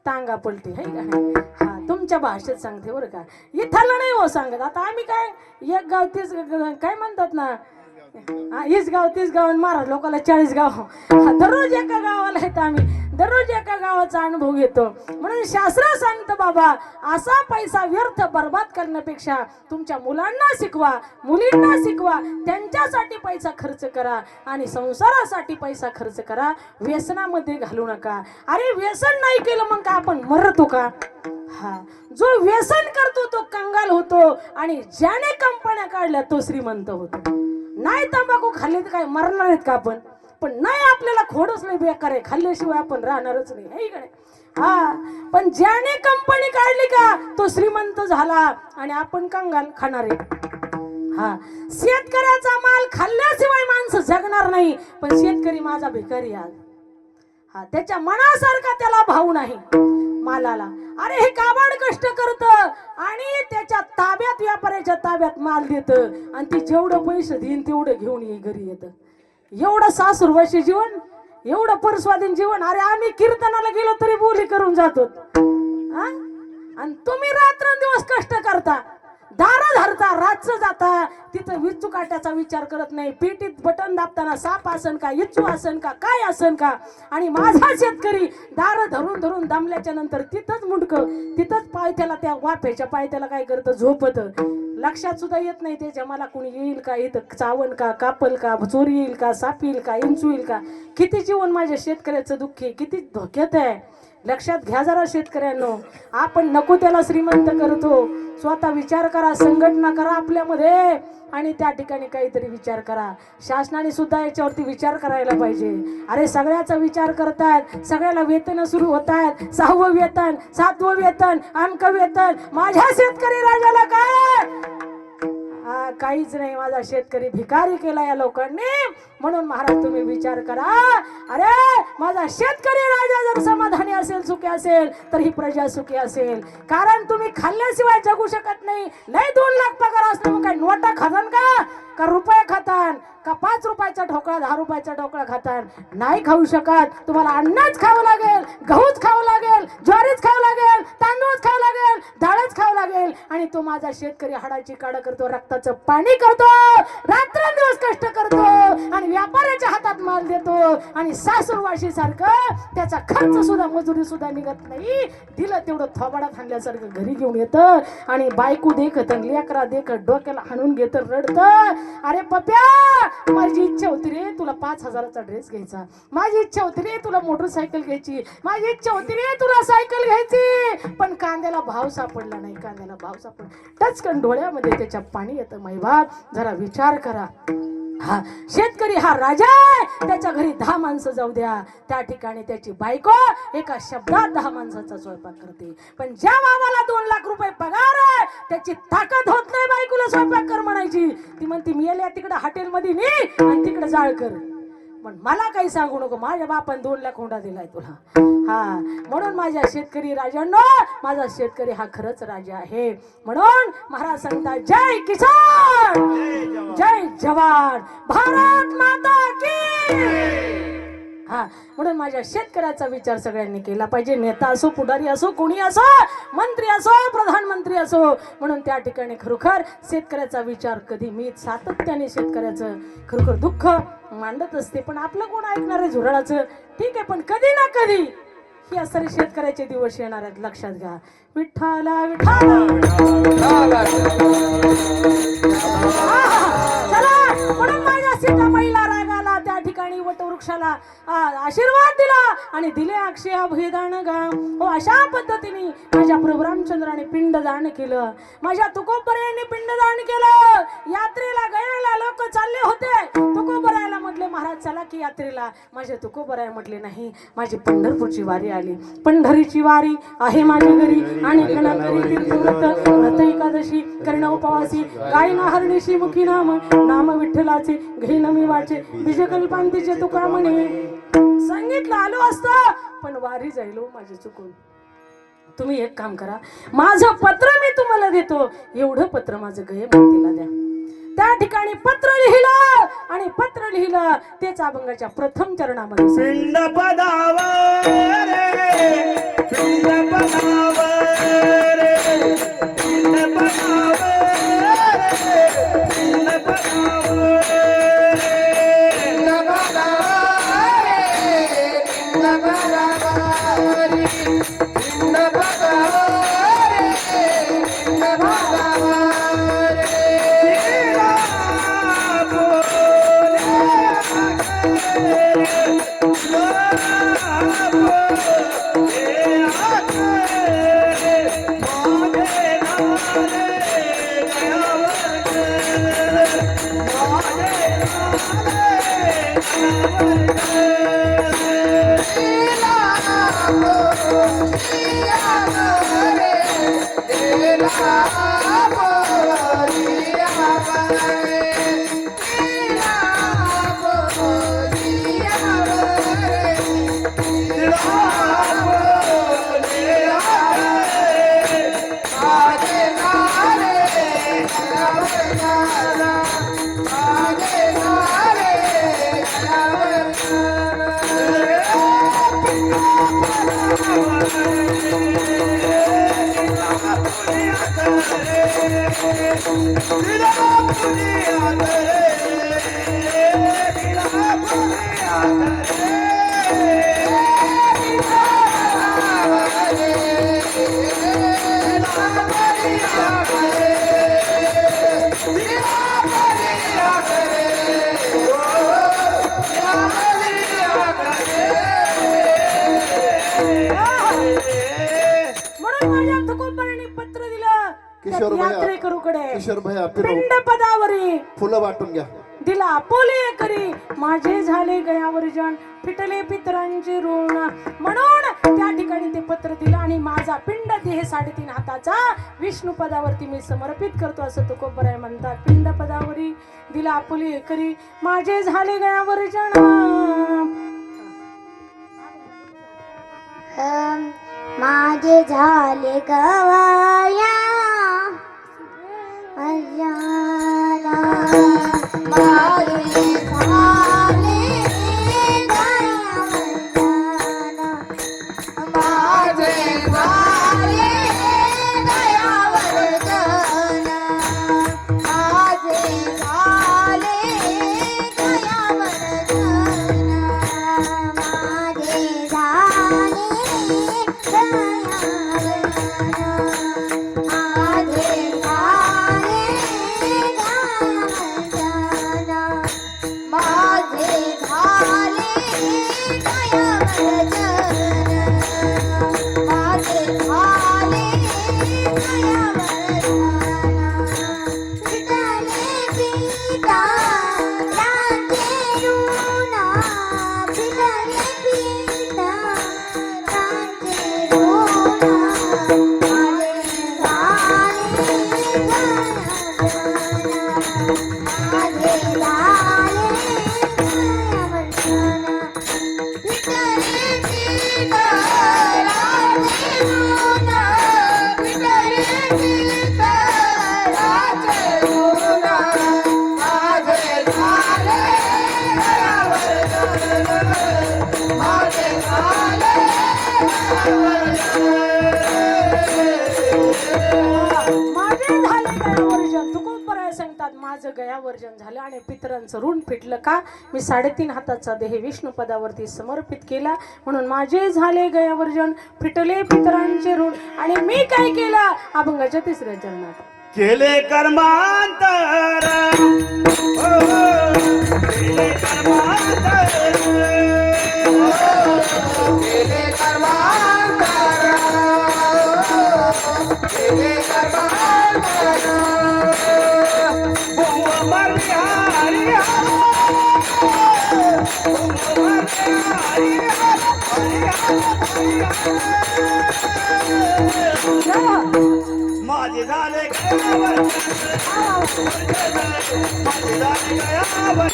S1: टांगा पलटी है का. हा तुमच्या भाषेत सांगते बरं का इथलं नाही हो सांगत. आता आम्ही काय एक गाव तीच काय म्हणतात ना हीच गाव तीच गाव महाराज लोकांना 40 गाव. दररोज एका गावाला येतं आम्ही दररोज एका गावाचा अनुभव घेतो. म्हणून शास्त्र सांगतं बाबा असा पैसा व्यर्थ बर्बाद करण्यापेक्षा तुमच्या मुलांना शिकवा मुलींना शिकवा त्यांच्यासाठी पैसा खर्च करा आणि संसारासाठी पैसा खर्च करा. व्यसनामध्ये घालू नका. अरे व्यसन नाही केलं मग का आपण मरतो का? हा जो व्यसन करतो तो कंगाल होतो आणि ज्याने कंपन्या काढल्या तो श्रीमंत होतो. नाही तंबाखू खाल्ले तर काय मरणार आहेत का आपण? पण नाही आपल्याला खोडच नाही बेकार आहे खाल्ल्याशिवाय आपण राहणारच नाही है इकडे. हा पण ज्याने कंपनी काढली का तो श्रीमंत झाला आणि आपण कंगाल खाणारे. हा शेतकऱ्याचा माल खाल्ल्याशिवाय माणसं जगणार नाही पण शेतकरी माझा भिकारी आज. हा त्याच्या मनासारखा त्याला भाव नाही मालाला. अरे हे काबाड कष्ट करत आणि त्याच्या ताब्यात व्यापाऱ्याच्या ताब्यात माल देत आणि ती जेवढं पैसे देईन तेवढं घेऊन ये घरी येत. एवढं सासुरवाशी जीवन एवढं परस्वाधीन जीवन. अरे आम्ही कीर्तनाला गेलो तरी बोली करून जातो आणि तुम्ही रात्रंदिवस कष्ट करता दारा धरता रातचं जाता तिथं विचू काट्याचा विचार करत नाही. पेटीत बटन दाबताना साप असन का इचू असन का काय असन का. आणि माझा शेतकरी दार धरून धरून दमल्याच्या नंतर तिथंच मुंडकं तिथंच पायथ्याला त्या वाफ्याच्या पायथ्याला काय करतं झोपत. लक्षात सुद्धा येत नाही त्याच्या मला कोणी येईल का इथं चावण का कापल का चोरी येईल का साप येईल का इंचू येईल का. किती जीवन माझ्या शेतकऱ्याचं दुःख आहे किती धोक्यात आहे. लक्षात घ्या जरा शेतकऱ्यांनो. आपण नको त्याला श्रीमंत करतो. स्वतः विचार करा संघटना करा आपल्यामध्ये आणि त्या ठिकाणी काहीतरी विचार करा. शासनाने सुद्धा याच्यावरती विचार करायला पाहिजे. अरे सगळ्याचा विचार करतात सगळ्याला वेतन सुरू होत आहेत 6वं वेतन 7वं वेतन अंक वेतन. माझ्या शेतकरी राजाला काय काहीच नाही. माझा शेतकरी भिकारी केला या लोकांनी. म्हणून महाराज तुम्ही विचार करा. अरे माझा शेतकरी राजा जर समाधानी असेल सुखी असेल तर ही प्रजा सुखी असेल. कारण तुम्ही खाल्ल्याशिवाय जगू शकत नाही. लय 2 लाख पगार असतो मग काय नोटा खातान का रुपये खातान का 5 रुपयाचा ढोकळा 10 रुपयाचा ढोकळा खातान. नाही खाऊ शकत. तुम्हाला अन्नच खावं लागेल गहूच खावं लागेल ज्वारीच खावं लागेल तांदूळच खावं लागेल डाळच खावं लागेल. आणि तो माझा शेतकरी हाडाची काढ करतो रक्ताचं पाणी करतो रात्रंदिवस कष्ट करतो आणि व्यापाऱ्याच्या हातात माल देतो आणि सासूरवाशी सारखं त्याचा खर्च सुद्धा मजुरी सुद्धा निघत नाही. दिलं तेवढं थोबाडात हाणल्यासारखं घरी घेऊन येतं आणि बायको देखत लेकरा देखत डोक्याला हाणून घेत रडत. अरे पप्या माझी इच्छा होती रे तुला 5000चा ड्रेस घ्यायचा. माझी इच्छा होती रे तुला मोटरसायकल घ्यायची. माझी इच्छा होती रे तुला सायकल घ्यायची. पण कांद्याला भाव सापडला नाही. कांद्याला भाव सापडला टचकन डोळ्यामध्ये त्याच्या पाणी येतं. माई बाप जरा विचार करा. हा शेतकरी हा राजा आहे. त्याच्या घरी 10 माणसं जाऊ द्या, त्या ठिकाणी त्याची बायको एका शब्दात 10 माणसाचा स्वयंपाक करते. पण ज्या मामाला 2 लाख रुपये पगार आहे, त्याची ताकद होत नाही बायकोला स्वयंपाक कर म्हणायची. ती म्हणती मी येल्या तिकडे हॉटेलमध्ये नी आणि तिकडे जाळ कर. पण मला काही सांगू नको, माझ्या बापान 2 लाख हुंडा दिलाय तुला. हा म्हणून माझ्या शेतकरी राजांनो, माझा शेतकरी हा खरंच राजा आहे. म्हणून महाराज सांगतात जय किसान जय जवान भारत माता की. हा म्हणून माझ्या शेतकऱ्याचा विचार सगळ्यांनी केला पाहिजे. नेता असो, पुढारी असो, कोणी असो, मंत्री असो, प्रधानमंत्री असो. म्हणून त्या ठिकाणी खरोखर शेतकऱ्याचा विचार कधी मी सातत्याने शेतकऱ्याचं खरोखर दुःख मांडत असते. पण आपलं कोण ऐकणार आहे झुरळाचं? ठीक आहे, पण कधी ना कधी ही असणारे शेतकऱ्याचे दिवस येणार आहेत, लक्षात घ्या. विठ्ठला विठ्ठला चला. म्हणून माझ्या सीतामाईला रागाला त्या ठिकाणी वटवृक्षाला आशीर्वाद दिला आणि दिले अक्षय अभयदान गा. हो अशा पद्धतीने माझ्या प्रभू रामचंद्राने पिंडदान केलं, माझ्या तुकोबरायांनी पिंडदान केलं. यात्रेला गयाला लोक चालले होते, तुकोबरायाला म्हटले महाराज चला की यात्रेला. माझे तुकोबराय म्हटले नाही, माझी पंढरपूरची वारी आली, पंढरीची वारी आहे माझ्या घरी. आणि कणाकरी तीर्थव्रत व्रत एकादशी कर्ण उपवासी गायना हरणीशी मुखी नाम नाम विठ्ठलाचे घेईन मी वाचे बीजकल्पांतीचे तुका म्हणे. सांगितलं आलो असतं, पण वारी जायलो माझे चुकून. तुम्ही एक काम करा, माझं पत्र मी तुम्हाला देतो, एवढं पत्र माझं गये मातेला द्या. त्या ठिकाणी पत्र लिहिलं आणि पत्र लिहिलं तेच अभंगाच्या प्रथम चरणामध्ये
S3: पिंड पदावर पिंड पदावर पिंड पदावर पिंड पदावर
S1: पिंड पदावरी
S2: फुलं वाटून घ्या.
S1: दिला आपोले करी माझे झाले गयावर जाण फिटले पितरांचे ऋण. म्हणून त्या ठिकाणी ते पत्र दिलं आणि माझा पिंड देह 3.5 हाताचा विष्णू पदावरती मी समर्पित करतो असं तुकोबराय म्हणतात. पिंड पदावरी दिला आपोले करी माझे झाले गयावर जाण.
S4: माझे झाले गवाया अजाना माझे झाले गयावरजाना माझे झाले गयावरजाना माझे झाले गयावरजाना माझे झाले माझे
S1: माझे झाले गयावर्जन तुकोबराय सांगतात माझं गयावर्जन झालं आणि पितरांचं ऋण फिटलं का मी 3.5 हाताचा देह विष्णू पदावरती समर्पित केला म्हणून माझे झाले गयावर्जन फिटले पितरांचे ऋण आणि मी काय केलं अभंगाच्या 3ऱ्या चरणात
S3: केले कर्मांतर केले कर्मांतर
S2: केले कर्मांतर केले कर्मांतर
S3: बोंब मारली हरी हरी बोंब मारली हरी माझे झाले गयावर माझे झाले गयावर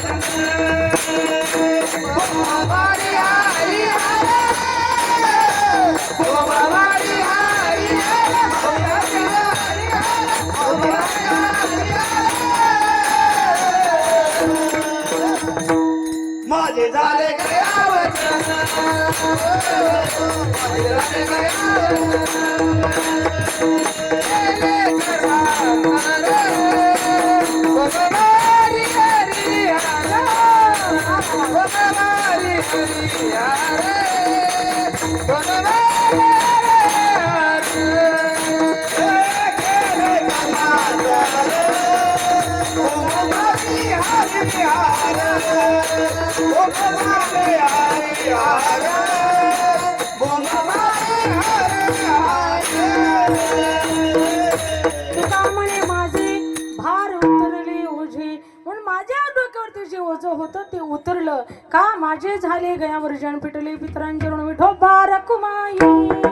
S2: बाबारी हरी हरी बाबारी हरी
S3: माझे झाले
S2: गयावर माझे झाले
S1: तुका म्हणे माझे भार उतरले ओझे म्हणून माझ्या डोक्यावरती जे ओझं होतं ते उतरलं का माझे झाले गयावर्जन फिटले पितरांचे ऋण विठोबा रखुमाई